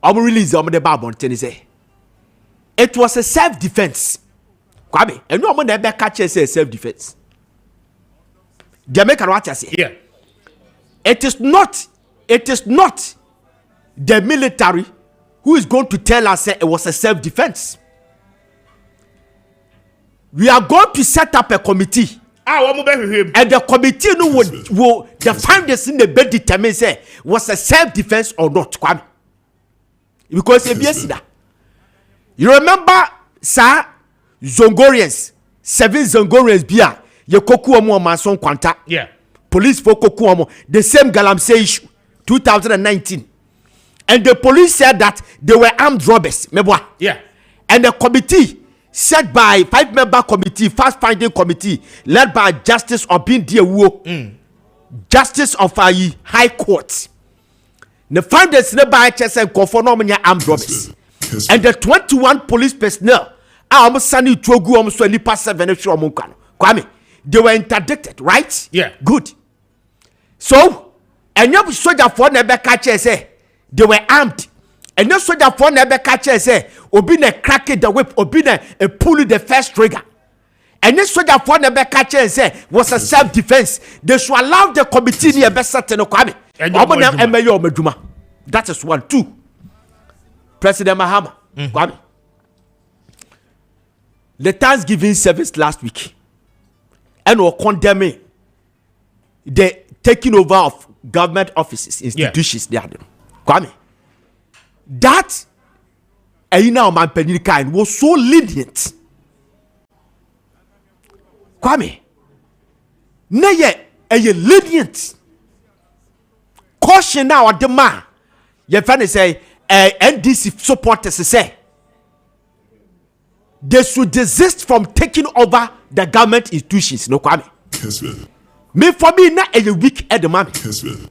I'm release on the Bible and say it was a self-defense. Kwame, and no one ever catches say self-defense. The American what I say. Yeah. It is not the military who is going to tell us it was a self-defense. We are going to set up a committee. And the committee will the findings in the bed determine say was a self-defense or not. Kwame. because you remember sir Zongorians 7 Zongorians bia ye koku omo manson kwanta police for koku omo the same galamsey issue 2019 and the police said that they were armed robbers and the committee set by 5-member committee fast finding committee led by Justice Obindiawo Justice of High Court the finders by HSN conform armed robbers and the 21 police personnel Sani Togu almost nipa 7 Kwame, they were interdicted, right? Good. So, and your soldier for never catch say they were armed. And your soldier for never catch say Obina cracked the whip, Obina pulled the first trigger. And your soldier for never catch say was a self-defense. They should allow the committee near best certain Kwame. That is 1, 2. President Mahama, Kwame. The Thanksgiving service last week and we're condemning the taking over of government offices, institutions there. Kwame, that Aina Oman Penirikan was so lenient. Kwame, naye lenient. Caution now at the man. Your friend say NDC supporters say they should desist from taking over the government institutions. No Kwame. Kessben. Me for me na a week at the moment. Kessben.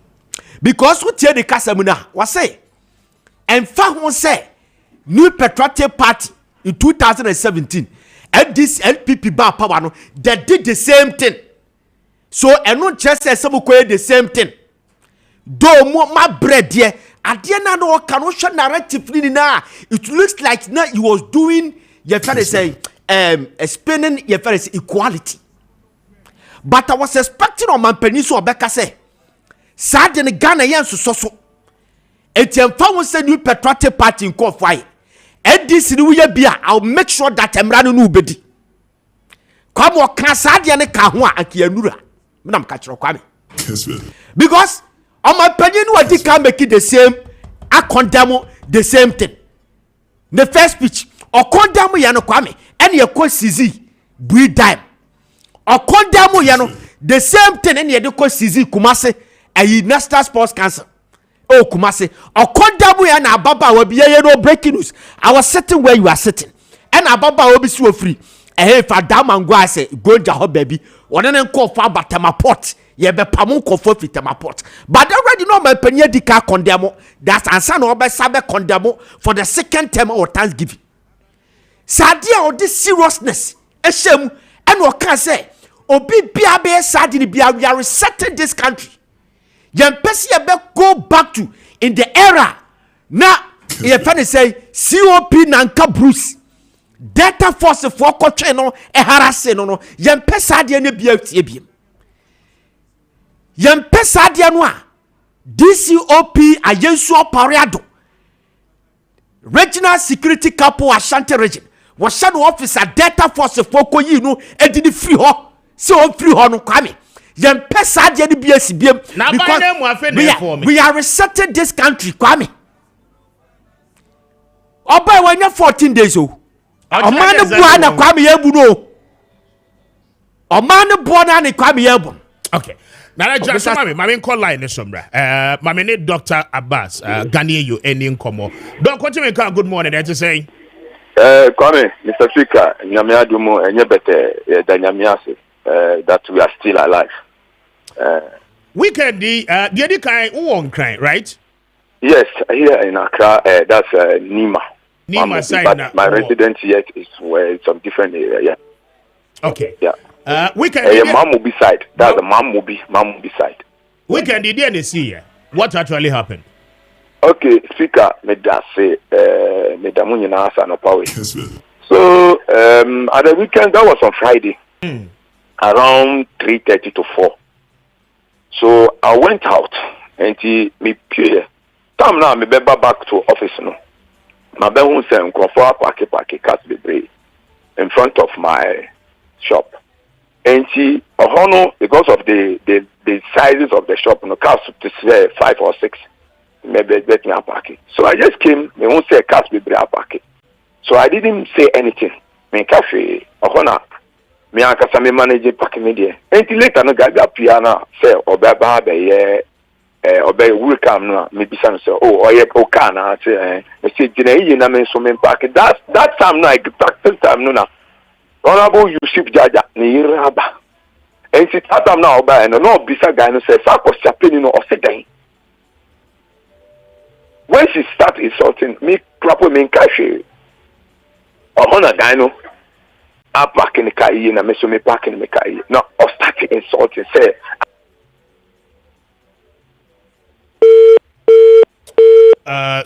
Because what the Kasamuna was say, and Fahon say, New Patriotic Party in 2017, and this LPP bar power, they did the same thing. So and not just say some the same thing. Though my bread here, at the end of the narrative, it looks like now he was doing. Your friend say, explaining your friend equality. But I was expecting on my peninsula Becca say, Sergeant Ghana Yansu so. Etienne Fawon say New Patriotic Party in court fire. And this new beer, I'll make sure that I'm running nobody. Come on, can Sergeant Kahua Akianura. Madam Catcher Kwame. Because on my opinion, what they can make it the same, I condemn the same thing. The first speech. Okondamu yano Kwame and your coach CZ breed time. Okondamu yano the same thing and your coach CZ Kumase a National Sports Council. Oh Kumase. Okondamu yana Ababa will be no breaking news. I was sitting where you are sitting. And Ababa will be so free. And if I damn and go I say go to baby. One and call for Batama Port. Ye be pamun ko for Fitama Port. But already know my penye dika condemn. That's answer no be sabe condemn for the second term of Thanksgiving. Sadia or this seriousness, and what can say, Obi Biabe Sadini Bia, we are resetting this country. Young Pessi go back to in the era. Now, if I say COP Nanka Bruce, Data Force for Cocheno, a harassing no, Young Pesadia ne Biabium. Young Pesadia noir, DCOP Ayensu Pariado, Regional Security Couple Ashanti Region. Was shadow officer Data Force for you know and did free ho so free ho no Kwame yem pesa de BSBM because we are resetting this country Kwame oba when you 14 days o man bua na Kwame yebu no o man bua na Kwame yebu okay now just mami call line sombra mami need Dr. Abbas Ghanaian you any nkomo don't continue good morning that's saying Kwame, Mr. Speaker, Nyamiadumo and Yebete, Danyamiasi, that we are still alive. Weekend, the other kind, crying, right? Yes, here in Accra, that's Nima. Nima side, but my residence yet is where some different area, yeah. Okay. Yeah. Weekend, Mom will be side. That's the mom will be side. Weekend, the DNC, what actually happened? Okay, Speaker, me da say, me da munyi na asa no power. So, at the weekend, that was on Friday, around 3:30 to 4. So I went out and me pure. Time now, me back to office no. My be who say nkrofo park Kessben in front of my shop. And because of the sizes of the shop, no cars to say 5 or 6. maybe let me park. So I just came, me won't say cars be park. So I didn't say anything. Me cafe, me akasa me manage parking media. Until later no gaga piano say obeba be obey will come no me bisa say oh oye okana say say gina yi na me so me park. That time no I practice time no na. Honorable Yusuf Jaja ni raba. And sit at them now by no bisa guy no say fa ko chapeni no osedan. When she start insulting me clap me cafe. Guy no I park in the car and I me park in the car. No, or start insulting say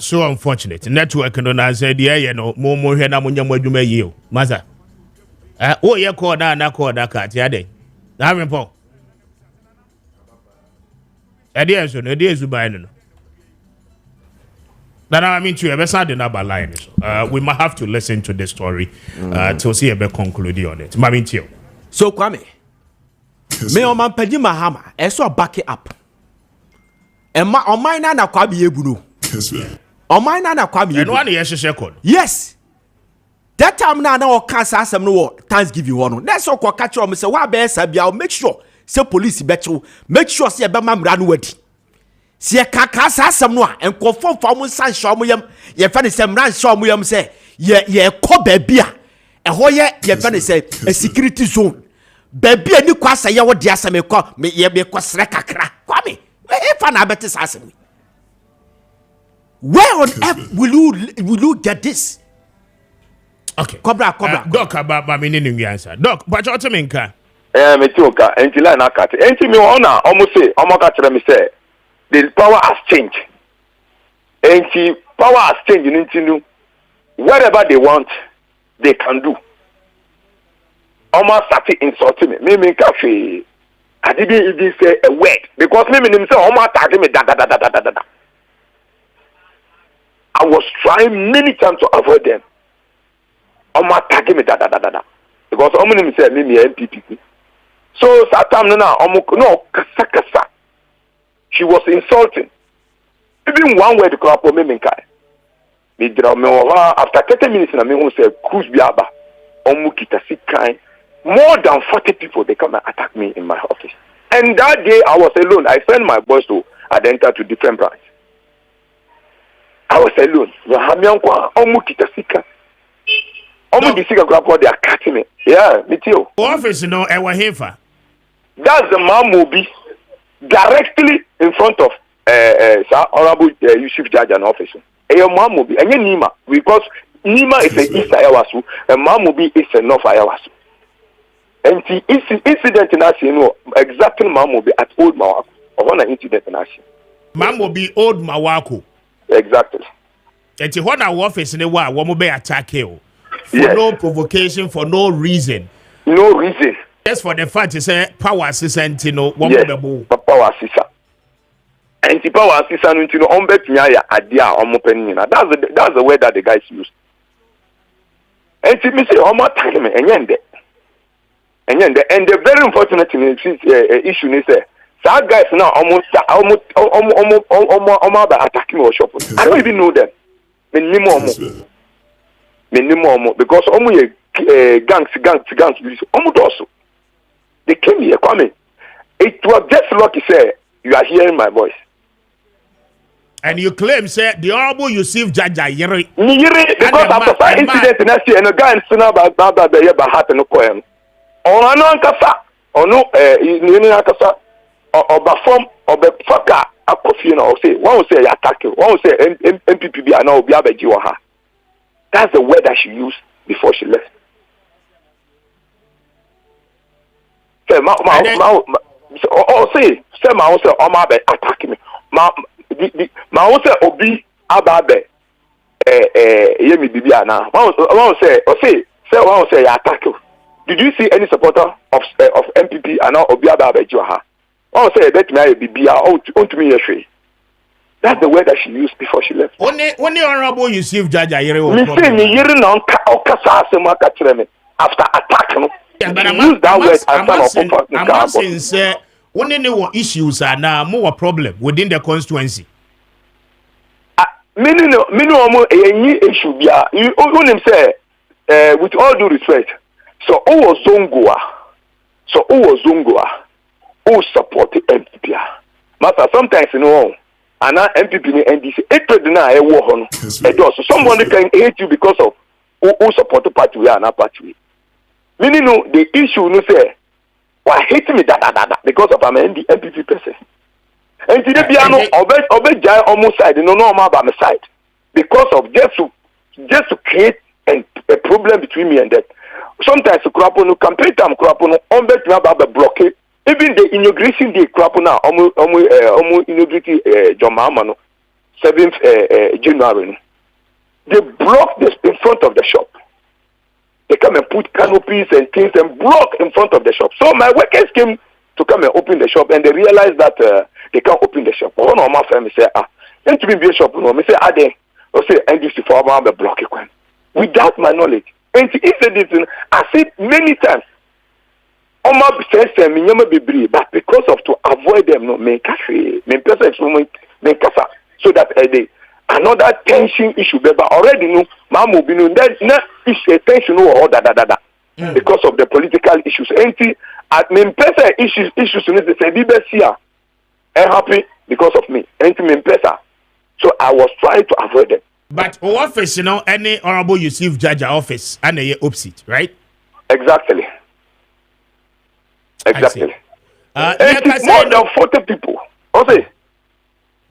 so unfortunate. Network no answer there, you know, more here na munya mwadwuma yi. Maza. Oh ye call na call that cat ya dey. Na rempo. Ade so no dey zuban no. That I mean to ever the number line. We might have to listen to the story to see a bit conclude on it. So Kwame, me on man pedi mahama, eso back it up. And my on mine na Kwame ebuno. On mine na Kwame. And one yes second. Yes. That time na o cancer asem no Thanksgiving one. That's all kwa catch me say wa be sabia make sure say police becho, make sure say e be mamra no wadi. Si ye kaka sa asem no a enkofo fa mo san hwa mo yam ye fa ne se mran hwa mo yam se ye ko ba bia ho ye fa ne se a security zone ba bia ni kwasa ye wo de asem ko me ye be ko sre kakra Kwame e fa na beti sa asem where on earth will you get this? Okay, cobra doc about me ninu answer doc but what me nka me ti oka enti line akate enti me ona almost say omoka kire me say the power has changed. And power has changed into whatever they want, they can do. Almost started insulting me. Me cafe. I didn't even say a word because me say almost attacking me. Da. I was trying many times to avoid them. Almost attacking me. Da. Because almost say me MPP. So that time no kasa. She was insulting. Even one word to clap for me, me draw me after 30 minutes, and I mean, say, Cruz Biaba, Omukita Sikai. More than 40 people they come and attack me in my office. And that day I was alone. I sent my boys to enter to different branches. I was alone. Omukita Sika. Omukita Sika, they are cutting me. Yeah, me too. Office, you know, Ewa Hefa. That's the Mamubi. Directly in front of Honorable Yusuf Jajan office. And your mom will be and Nima because Nima is a East Ayawasu and mom will be is a North Ayawasu. And the incident in Asia, exactly mom will be at Old Mawako or one incident in Asia. Mom will be Old Mawako. Exactly. And the one office in the war, one will be attacked for no provocation, for no reason. No reason. Just for the fact you say power assistant, you know, one power assistant. And the power assistant, you know, that's the word that the guys use. And to me say, and the very unfortunate issue is that some guys now almost attacking our shop. I don't even know them. Minimum because gangs almost also. They came here, Kwame. It was just lucky, say, you are hearing my voice. And you claim, say, the Honorable Yusuf Jaja Yeri. Because after that incident in Asia, and a guy in Sinaba, the Yaba hat and a poem. On an Ankasa, or no, in Ankasa, or Bafom, or Befaka, a coffee, or say, one will say, attack you, one will say, MPPB, and all Biaba Jiwaha. That's the word that she used before she left. Say, say, my own say, Omabe attacking me. My own say, Obi Ababe, Yemi Bibiana. One say, attack you. Did you see any supporter of MPP and now Obi Ababe Joha? One say, bet me Bibia, to me yesterday. That's the word that she used before she left. Only Honorable Yusuf Jaja after attacking. Yeah, but I'm not saying, sir, only no issues are now more problem within the constituency. minimum any issue bia. You him say with all due respect. So who was Zongoa? Who supported MPP? Matter sometimes and now MPP and NDC. So somebody can hate you because of who support the party and not party. Meaning the issue no say why hate me that because of I'm an MPP person. And today piano obey jai almost side no about my side because of just to create a problem between me and that. Sometimes Krapono campaign time Krapono on bet me about the blockade. Even the inauguration day Krapona inaugurate John Mahama 7th January. They block this in front of the shop. They come and put canopies and things and block in front of the shop. So my workers came to come and open the shop and they realized that they can't open the shop. One of my family say, then to be a shop, no, me say, they or say, and this for the block equipment. Without my knowledge. And if they didn't, I said many times, but because of to avoid them, no, so that another tension issue, but already no, that is a tension or because of the political issues. And issues happy because of me. So I was trying to avoid them. But office, any honorable Yusuf Judge office and a opposite, right? Exactly. More than 40 people. Okay.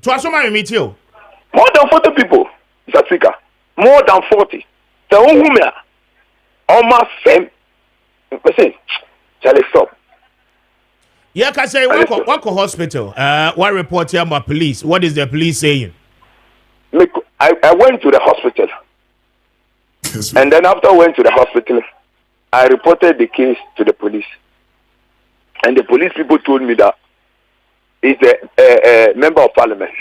To meet you. More than 40 people. South Africa. More than 40. The woman almost same. Listen, shall I stop? Yeah, can say what hospital? What report here about police? What is the police saying? I went to the hospital. And then after I went to the hospital, I reported the case to the police. And the police people told me that it's a member of parliament.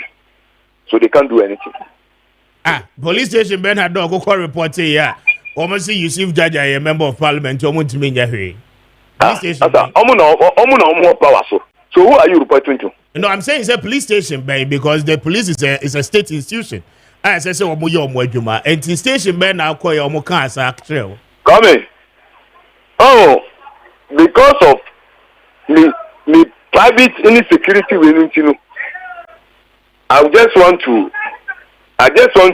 So they can't do anything. Police station Ben had dog go report say almost see Yusuf Judge a member of parliament to police station. So who are you reporting to? No, I'm saying it's a police station, Ben, because the police is a state institution. I say Omo and the station Ben now call your Mokasa actual. Come in. Oh, because of me private insecurity we you know. I just want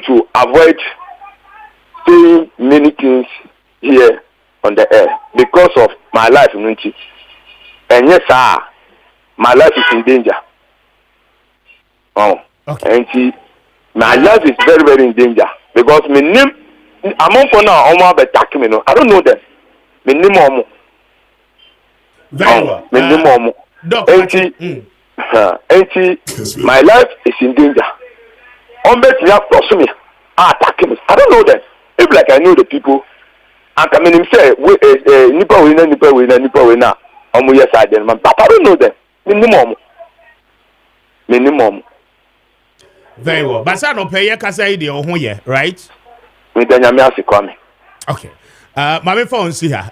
to avoid saying many things here on the air because of my life in Unchi. And yes, sir, my life is in danger. Oh, okay. And my life is very, very in danger because my name, I'm on for now, I'm attack me. I don't know them. My name, very well. My name, my life is in danger. On bet you have crossed me, attack me. I don't know them. If like I know the people, and come in and say, Nipa winner. Yes, I did, but I don't know them. Minimum. Very well. But I don't pay your casa idea or here, right? Okay. My phone see her.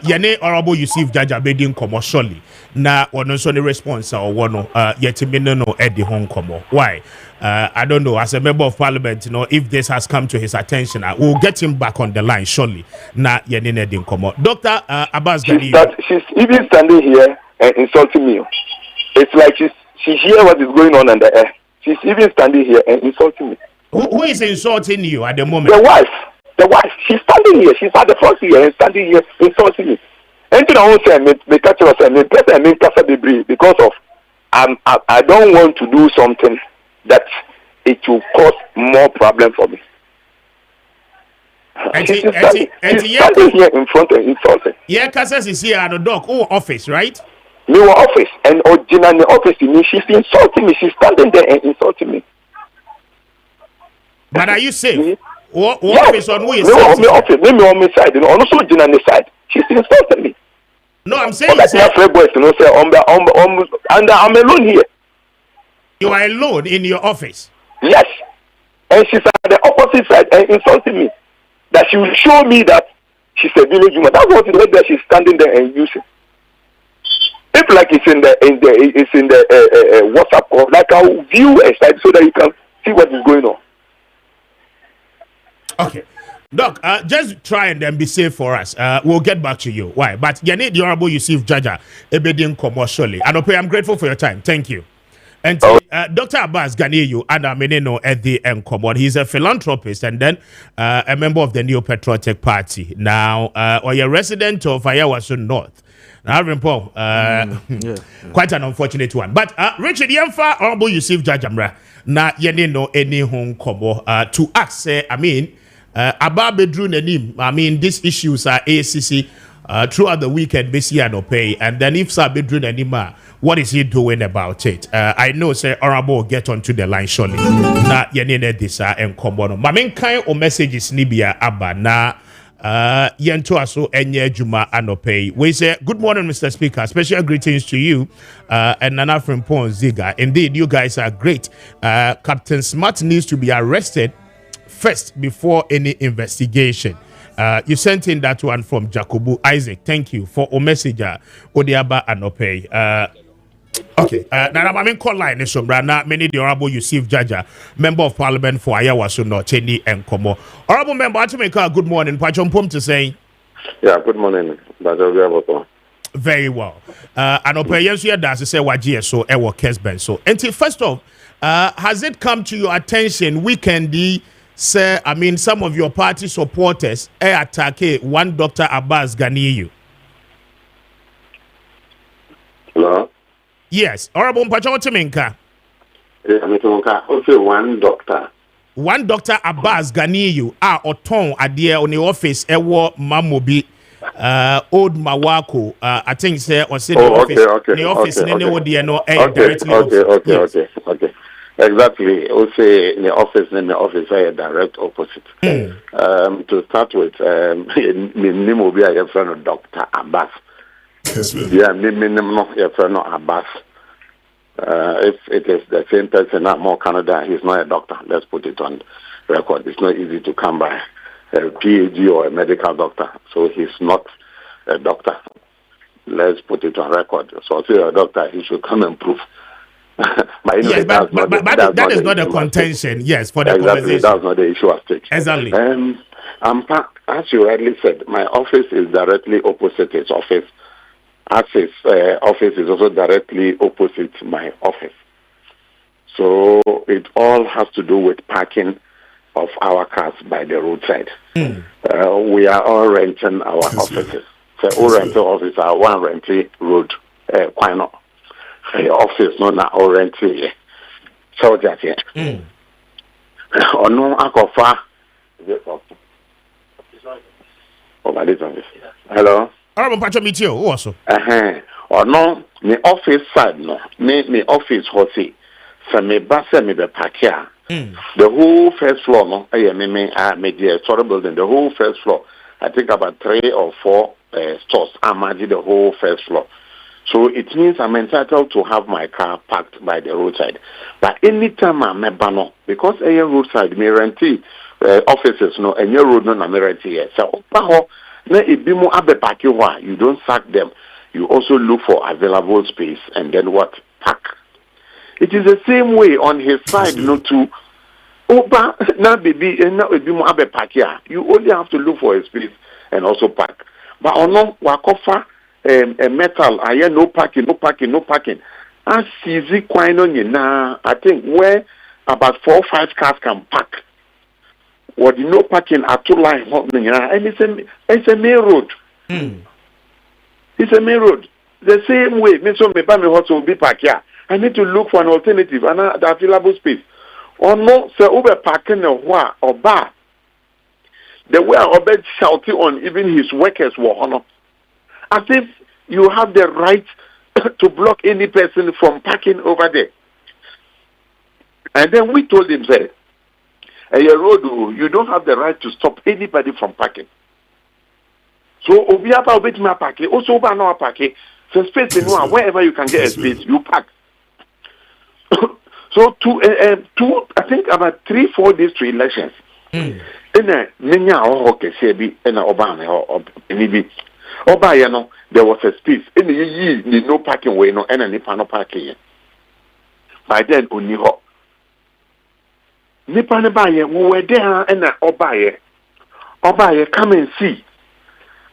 Yene honorable Yusuf Jaja bedin komo surely. Na one so the response or one yet no at the home komo. Why? I don't know. As a member of parliament, if this has come to his attention, I will get him back on the line surely. Na yene nedin komo. Dr. Abbas Gani. She's even standing here and insulting me. It's like she hear what is going on the air. She's even standing here and insulting me. Who is insulting you at the moment? The wife, she's standing here. She's at the front here and standing here insulting me. Anything I won't say, me catch us and me because of I don't want to do something that it will cause more problem for me. She's standing here in front and insulting. Yeah, Casas is here at the dock. Office, right? Me office and Ojina in the office to me. She's insulting me. She's standing there and insulting me. But are you safe? What yes. Office on who is me office, me on my side, also Ojina on the side. She's insulting me. No, I'm saying that's my friend boys, say and I'm alone here. You are alone in your office? Yes. And she's at the opposite side and insulting me. That she will show me that she's a village woman. That's what it is that she's standing there and using. If like it's in the WhatsApp call, like I'll view a side so that you can see what is going on. Okay. Doc, just try and then be safe for us. We'll get back to you. Why? But you need the Honorable Yusuf Jaja, Ebedin commercially. And I'm grateful for your time. Thank you. And Dr. Abbas Ganiyu and Ameneno at the Nkomod. He's a philanthropist and then a member of the Neo Patriotic Party. Now, or a resident of Ayawaso North. Now, Paul, quite an unfortunate one. But Richard Yemfa, Honorable Yusuf Jajamra, na yene no any home kobo to ask, I mean, about bedroom and I mean, these issues are ACC throughout the weekend, basically, no pay. And then if Sir bedroom and what is he doing about it? I know, say, Honorable get onto the line shortly. Na yene this and kobo. My main kind of message is Nibia Abba na. Yento aso enye juma anope. We say good morning, Mr. Speaker. Special greetings to you and Nana from Pon Ziga. Indeed, you guys are great. Captain Smart needs to be arrested first before any investigation. You sent in that one from Jacobu Isaac. Thank you for a message. Odiaba anope. Okay, now I'm in call line is many the Honorable Yusuf Jaja, Member of Parliament for Ayawaso North, Cheney and Komo. Honorable Member, to make a good morning. Pachon to say. Yeah, good morning. Very well. And opinions here does say Wajie so Ewo Kessben. So until first off, has it come to your attention weekend say I mean some of your party supporters attack one Dr. Abbas Ganiyu? Hello? Yes, Honorable Mpachawotiminka. Okay, one doctor. One Dr. Abbas Ganiyu oton adie on the office ewo mamobi old Mawako. I think say or say the office. Okay, the office directly. Okay. Exactly. Also, the office are direct opposite. To start with, name will be a friend of Dr. Abbas. Yeah, your friend Abbas. If it is the same person at More Canada, he's not a doctor. Let's put it on record. It's not easy to come by a PhD or a medical doctor. So he's not a doctor. Let's put it on record. So if you're a doctor, he should come and prove. But that is not a contention. Yes, for the conversation. That's not the issue at stake. Exactly. As you rightly said, my office is directly opposite his office. Access office is also directly opposite my office. So it all has to do with parking of our cars by the roadside. We are all renting our offices. So all rental offices are one renting road. Why not? Office no na all renting. So that's it. Or no akofa. Hello. Honorable Pacho Mitio, also. Or no, me office side no, me office hosi. So me basa me be pakia. The whole first floor no, me the store building. The whole first floor, I think about 3 or 4 stores. I'm the whole first floor. So it means I'm entitled to have my car parked by the roadside. But anytime I'm a banner, because a roadside me rent offices no, and your road no na me rent here. So you don't sack them. You also look for available space and then what? Park. It is the same way on his side, to you only have to look for a space and also park. But on wakofa a metal, I hear no parking. As easy quite on I think where about 4 or 5 cars can park. What no parking at 2 lines, and it's a main road. It's a main road. The same way, will be parked here. I need to look for an alternative and the available space. Or no, so Uber parking or bar. The way Obed shouting on even his workers were on. As if you have the right to block any person from parking over there. And then we told him, say, a road, you don't have the right to stop anybody from parking. So, Obiapa Obetima parking, also Obano parking, so space in one, wherever you can get a space, you park. So, I think about 3-4 days to elections. In a Minya or Kessben and Obama or maybe Obayano, there was a space in the no parking way, no any panel parking. By then, Nipa ne baye we were there and obaye Oba, come and see.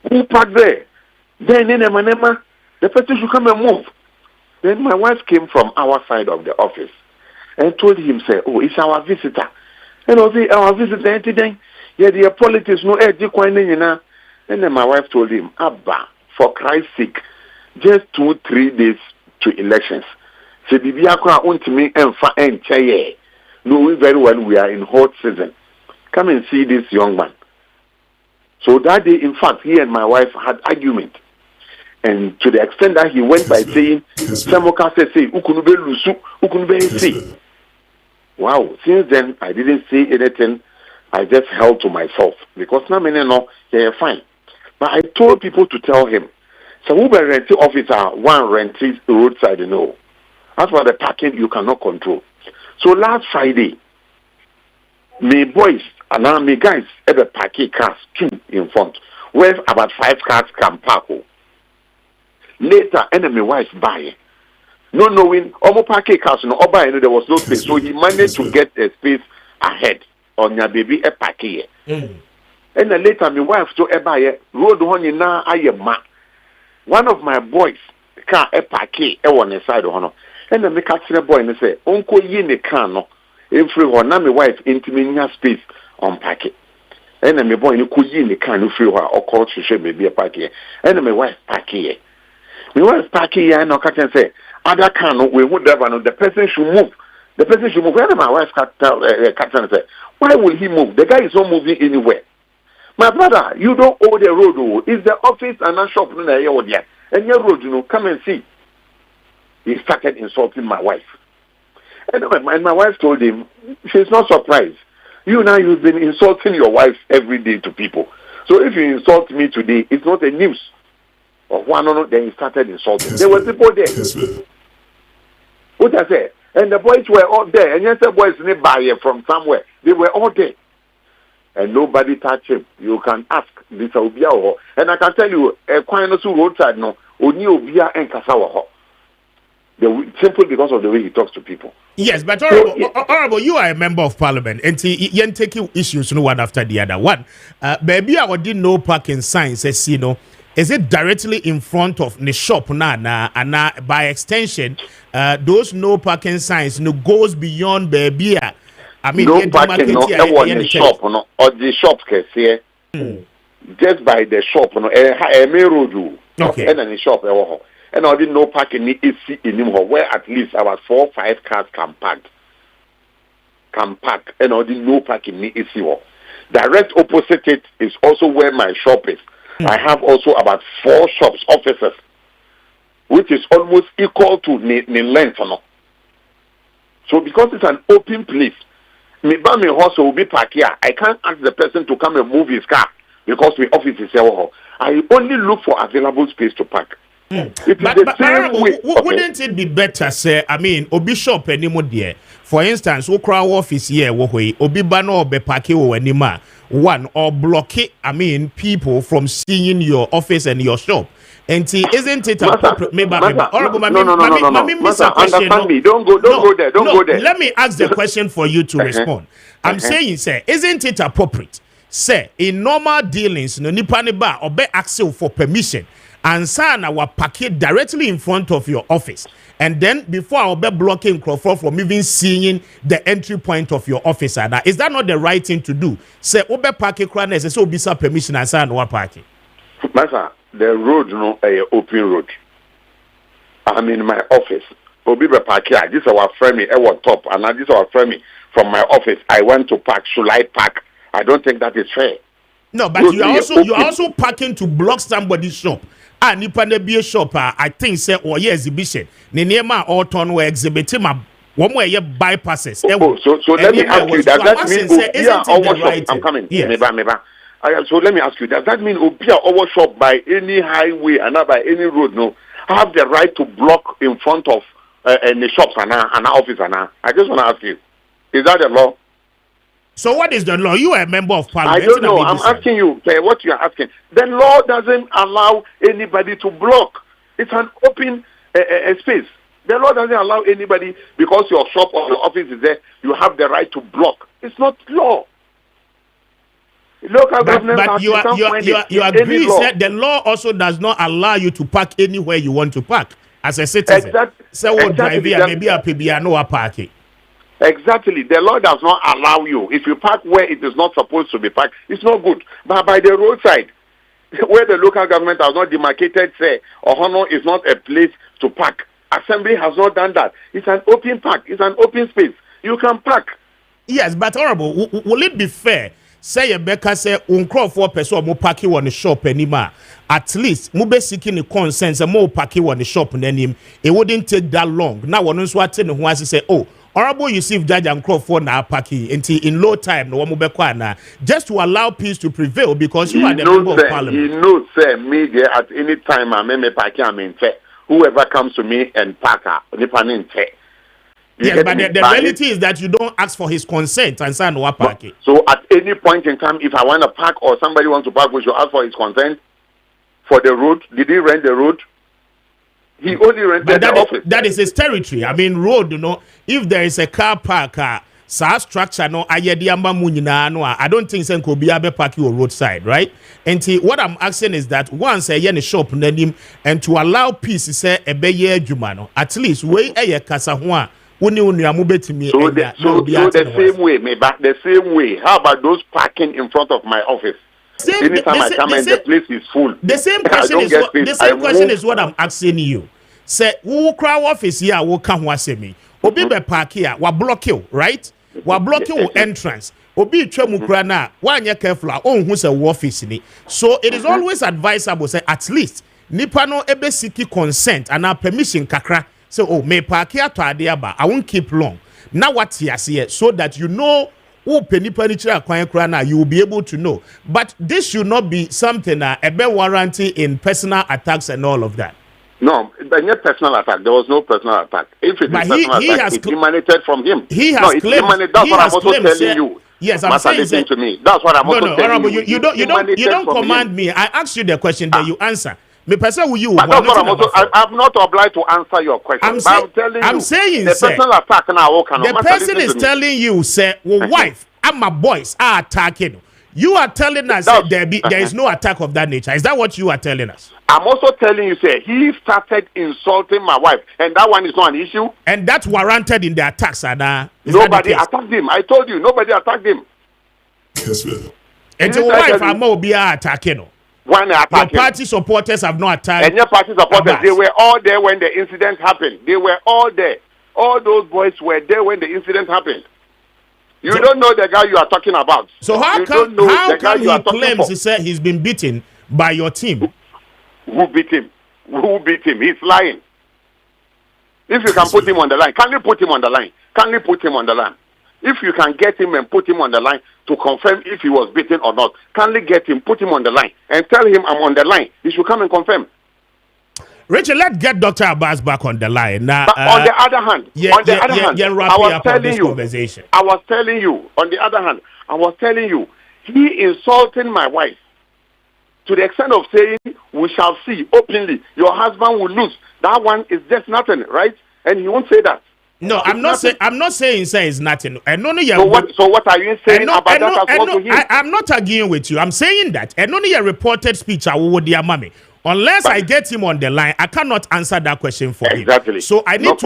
Who parked there? Then the person should come and move. Then my wife came from our side of the office and told him, say, oh, it's our visitor. And I say, our visitor, today, yeah, the politics, no, and then my wife told him, Abba, for Christ's sake, just 2-3 days to elections. So Bibiakwa won't me and chaye. Knowing very well we are in hot season. Come and see this young man. So that day, in fact, he and my wife had argument. And to the extent that he went by saying, Samoka say, Ukunube Lusu, Ukunube say. Wow, since then, I didn't say anything. I just held to myself. Because now, yeah, fine. But I told people to tell him, so who were renting officer, one renting roadside, As for the parking, you cannot control. So last Friday, my boys and now my guys had a parking cars 2 in front, where about 5 cars can park. Later, and my wife buy. Not knowing, almost parking cars, there was no space. So he managed to get a space ahead on your baby a parking. And then later, my wife to a buy road on now. I am one of my boys car a parking on the side of honor. And then the catch the boy and say, Uncle Yin the car no. If free her, now my wife intimate space on packet. And then my boy you could yin the car no free her or call to show maybe a packet. And then my wife packet. My wife packet and no can say, other car no we would never know the person should move. The person should move. When my wife cat and say, why will he move? The guy is not moving anywhere. My brother, you don't owe the road. It's the office and not shop in the area. And your road, come and see. He started insulting my wife. And my wife told him, she's not surprised. You've been insulting your wife every day to people. So if you insult me today, it's not a news. Or then he started insulting. There were people there. What I said? And the boys were all there. And yes, the boys nearby from somewhere. They were all there. And nobody touched him. You can ask this Obia. And I can tell you, a Kwanosu roadside no, Oni Obia and Kasawa. Simply because of the way he talks to people. Yes, but Honorable, you are a member of parliament, and you take issues one after the other. One, baby, I didn't know parking signs, as you know, is it directly in front of the shop now, and by extension, those no parking signs no goes beyond baby. I mean, no parking, no, the shop, no, or the shop, just by the shop, no, a main road, okay, and then the shop, and I didn't know parking is anymore, where at least about 4 or 5 cars can park, and I didn't know parking is direct opposite it is also where my shop is. I have also about 4 shops, offices, which is almost equal to the length, no. So because it's an open place, me also will be parked here. I can't ask the person to come and move his car because my office is here. I only look for available space to park. But wouldn't it be better, say, I mean, Obi shop anymore there? For instance, Okra office here, Obi Bano be parking or anima. One, or block it, I mean, people from seeing your office and your shop. And see, isn't it appropriate? No. Understand me. Don't go there. Let me ask the question for you to respond. I'm saying, sir, isn't it appropriate? Say, in normal dealings, no nipa ne ba obe ask for permission. And sign our packet directly in front of your office. And then before I'll be blocking Crawford from even seeing the entry point of your office. Now, is that not the right thing to do? Say, Obe parking crane is so be some permission and sign our parking. Master, the road, no, a open road. I'm in my office. Obi be parking. This is our friend me. I was top, and this is our friend me from my office. I went to park. Should I park? I don't think that is fair. No, but you are also parking to block somebody's shop. Nipa ne be a shop, I think say or exhibition. Ne nema or turn we exhibit him one way bypasses. So let me ask you, does that mean I'm coming? Yes. So let me ask you, does that mean Obia our shop by any highway and not by any road? No, have the right to block in front of the shops and our office and I just want to ask you, is that the law? So what is the law? You are a member of parliament. I don't know. I'm asking you what you are asking. The law doesn't allow anybody to block. It's an open space. The law doesn't allow anybody, because your shop or your office is there, you have the right to block. It's not law. Local government but you agree that the law also does not allow you to park anywhere you want to park as a citizen. So what drive here, maybe a PBR no parking. Exactly. The law does not allow you. If you park where it is not supposed to be parked, it's not good. But by the roadside, where the local government has not demarcated, say, Ohono is not a place to park. Assembly has not done that. It's an open park. It's an open space. You can park. Yes, but Honorable, will it be fair? Say Rebecca say uncrow for person mo parking on the shop anymore. At least mo be seeking the consent and mo parking on the shop and him. It wouldn't take that long. Now one who's watching who has to say, oh, Honorable Yusuf Judge and Crawford now parking until in low time no one mo just to allow peace to prevail because you are the member of parliament. You know, sir, me there at any time I may parking I mean whoever comes to me and park yes, but the reality is that you don't ask for his consent and say no parking. So at any point in time, if I want to park or somebody wants to park, we should ask for his consent for the road. Did he rent the road? He only rented the office. That is his territory. I mean, road, you know, if there is a car park, structure, no, I don't think sen could be able park you roadside, right? And what I'm asking is that once a shop and to allow peace, say a beye jumano, at least way a kasa So the same way, maybe the same way. How about those parking in front of my office? Anytime I come and the place is full. The same question is what I'm asking you. Say who crowd office here will come say me. Obi be park here, wa block you, right? Wa block you entrance. Obi twemu kra na wa anya careful on who say office ni. So it is always advisable say at least nipa no ebe siki consent and permission kakra. So, oh, may park here to Adiaba. I won't keep long. Now, what's here, so that you know who penny you will be able to know. But this should not be something a bear warranty in personal attacks and all of that. No, not personal attack. There was no personal attack. If it is personal attack, it emanated from him. He has claimed. That's what I'm also telling you. Yes, I'm saying listen to me. That's what I'm also telling you. You don't command me. I asked you the question, then you answer. Me person with you. But that's what I'm not obliged to answer your question. I'm saying the personal attack now. The person is telling you, say, well, wife, and my boys are attacking. You are telling us that there is no attack of that nature. Is that what you are telling us? I'm also telling you, say, he started insulting my wife, and that one is not an issue. And that's warranted in the attacks, Anna. Nobody attacked him. I told you, nobody attacked him. Kessben. And your wife, I'm be attacking. Your party supporters have not attacked. And your party supporters, they were all there when the incident happened. They were all there. All those boys were there when the incident happened. You don't know the guy you are talking about. So how come he claims he said he's been beaten by your team? Who beat him? Who beat him? He's lying. If you can put him on the line, can you put him on the line? Can you put him on the line? If you can get him and put him on the line to confirm if he was beaten or not, kindly get him, put him on the line, and tell him I'm on the line. He should come and confirm. Richard, let's get Dr. Abbas back on the line. Now, but on the other hand, I was telling you, on the other hand, I was telling you, he insulting my wife to the extent of saying, we shall see openly, your husband will lose. That one is just nothing, right? And he won't say that. No, I'm not saying it's nothing. So what are you saying about that as well to him? I'm not arguing with you. I'm saying that. And only a reported speech I will dear mommy. Unless I get him on the line, I cannot answer that question for him. Exactly. So I need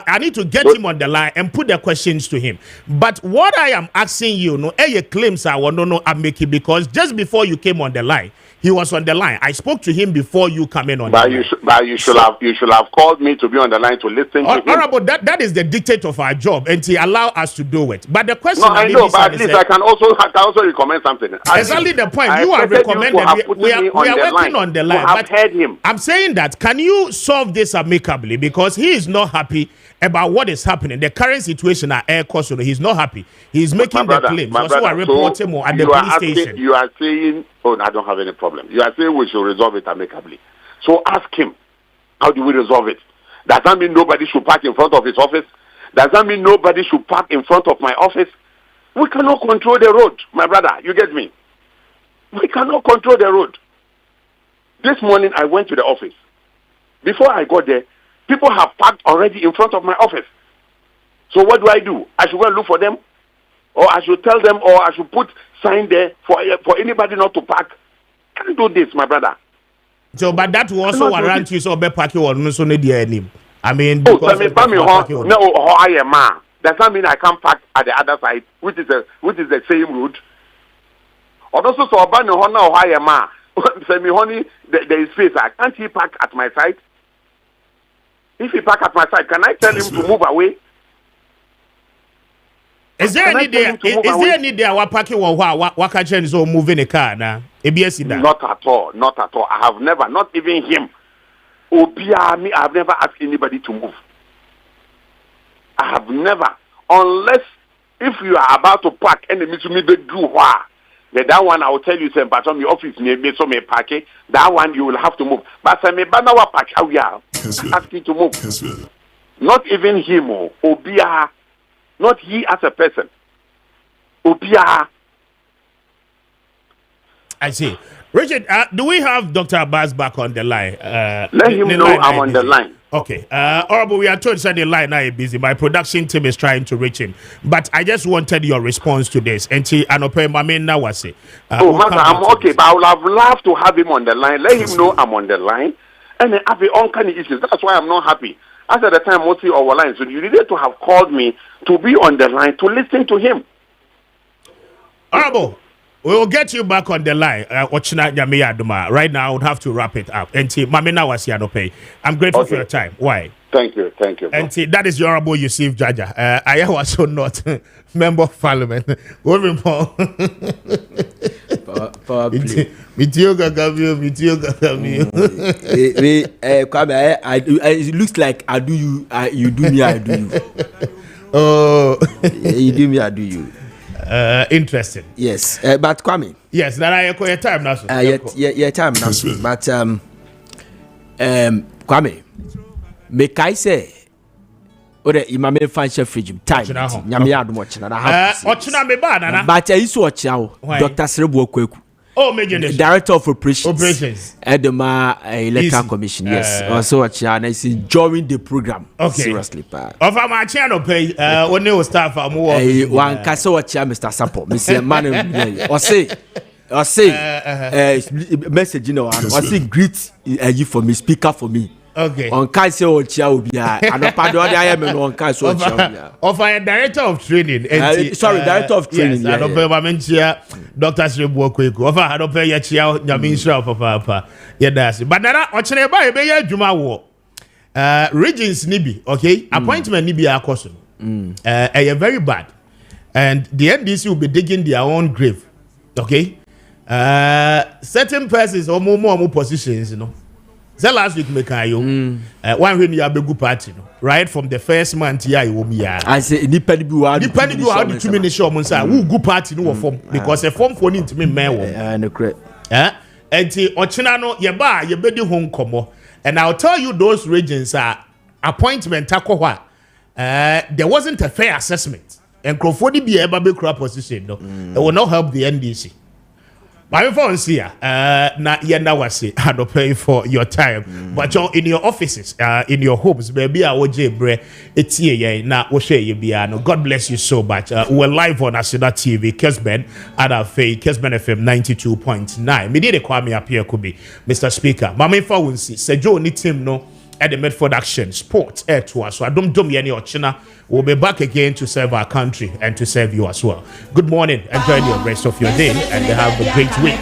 I need to get him on the line and put the questions to him. But what I am asking you, claims I want to know I'm making because just before you came on the line, he was on the line. I spoke to him before you come in on the line. But you should have called me to be on the line to listen to him. Honorable, that is the dictate of our job, and he allow us to do it. But the question, I know, but at least I can also recommend something. Exactly the point. You are recommending. We are working on the line. I've heard him. I'm saying that. Can you solve this amicably? Because he is not happy about what is happening. The current situation at Air Coast, he's not happy. He's making the claims. Also, I report him at the police station. You are saying, I don't have any problem. You are saying we should resolve it amicably. So ask him, how do we resolve it? Does that mean nobody should park in front of his office? Does that mean nobody should park in front of my office? We cannot control the road, my brother. You get me? We cannot control the road. This morning I went to the office. Before I got there, people have parked already in front of my office. So what do? I should go and look for them? or I should tell them, or I should put sign there for anybody not to park. Can't do this, my brother. So, but that will also warrant you so be parking or so need name. I mean, no, I am man. Does that mean I can't park at the other side, which is the same route? Or also, so ban no now I am man. Semi honey, there is space. Can't he park at my side? If he park at my side, can I tell him to move away? Is there any day? Is there any day our parking what can so moving a car now? Not at all. Not at all. I have never, not even him. Obia me, I have never asked anybody to move. I have never, unless if you are about to park and the to me they do that one I will tell you, but on the office me so me park it. That one you will have to move. But me banawa park how we are asking to move. Not even him, Obia, not he as a person. Obia. I see. Richard, do we have Dr. Abbas back on the line? Let him know I'm on the line. Okay. Honorable, we are told that the line now is busy. My production team is trying to reach him. But I just wanted your response to this. And Anope Mame Nawase. I'm okay, but I would have loved to have him on the line. Let him know I'm on the line. And then have all kind of issues. That's why I'm not happy. As at the time, mostly our line. So you needed to have called me to be on the line to listen to him. Honorable, we will get you back on the line. Right now, I would have to wrap it up. And Mame Nawase Anope, I'm grateful for your time. Why? Thank you. And that is your Honorable Yusuf Jaja. I am also not member of parliament. It looks like I do you, you do me, I do you. Oh, you do me, I do you. Interesting. Yes, but Kwame. Yes, that I echo your time now. Your time now. But Kwame, make I say, or the imame fancy fridge time. Nyamia do much na have. Ochina me ba na. But I isu ochiao. Dr. Serebo Kweku. Oh, Major Director of Operations. Edema Electoral Commission. Yes. Also ochia na is enjoying the program. Okay. Seriously, pa. Of my channel pay only will staff am wo. One kase ochia Mr. Sample. Mr. Man or say message no one. Or say greet you for me, speaker for me. Okay. On kase ochia obia. Anopado I am on kase ochia obia. Of a director of training. Director of training. Yes, I don't pay my mentia Dr. Serebo Kweku. Of I don't pay your chia Nyaminsha papa. Yeah, that's it. But now ochine ba be ya dwuma wo. Regions nibi, okay? Appointment nibi akoso. Very bad. And the NDC will be digging their own grave. Okay? Certain persons or more positions, you know. So last week, one when you have a good party, right from the first month, you will be. I say, depending on how the 2 minutes show, who good party no form because a form for need to me man. And the Ochinano, you be home come. And I'll tell you, those regions are appointment. There wasn't a fair assessment, and Crawford be a baby crop position. No, it will not help the NDC. My phone here, na yenda wasi, I don't pay for your time. But you're in your offices, in your homes, baby, I will bre. It's here, na oshe yebiano. God bless you so much. We're live on Asuna TV, Kessben, at our faith, Kessben FM 92.9. Me did Kwame Appiah Kubi, Mr. Speaker. Mama phone see, Sejo ni team no. At the Medford Action Sports Air Tour. So I don't any Ochina. We'll be back again to serve our country and to serve you as well. Good morning. Enjoy the rest of your day and have a great week.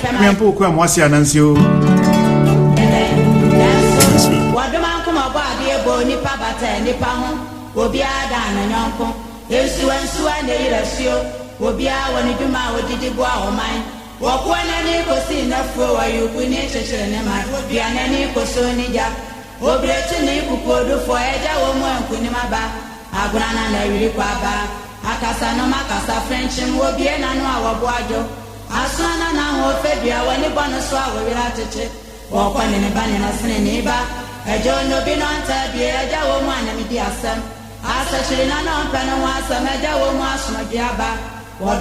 Obrechi kukodo for eja wo mo enkunima ba agurana na yiri kwa ba akasa no makasa french wo bie na no awobo ajo asana na ho febia woni bono so awira cheche wo kwani ne bani na sene ne ba ejo no bi no anta bie eja wo mo anami di asem asa chiri na no mpa no asem eja wo mo asoma bia ba wo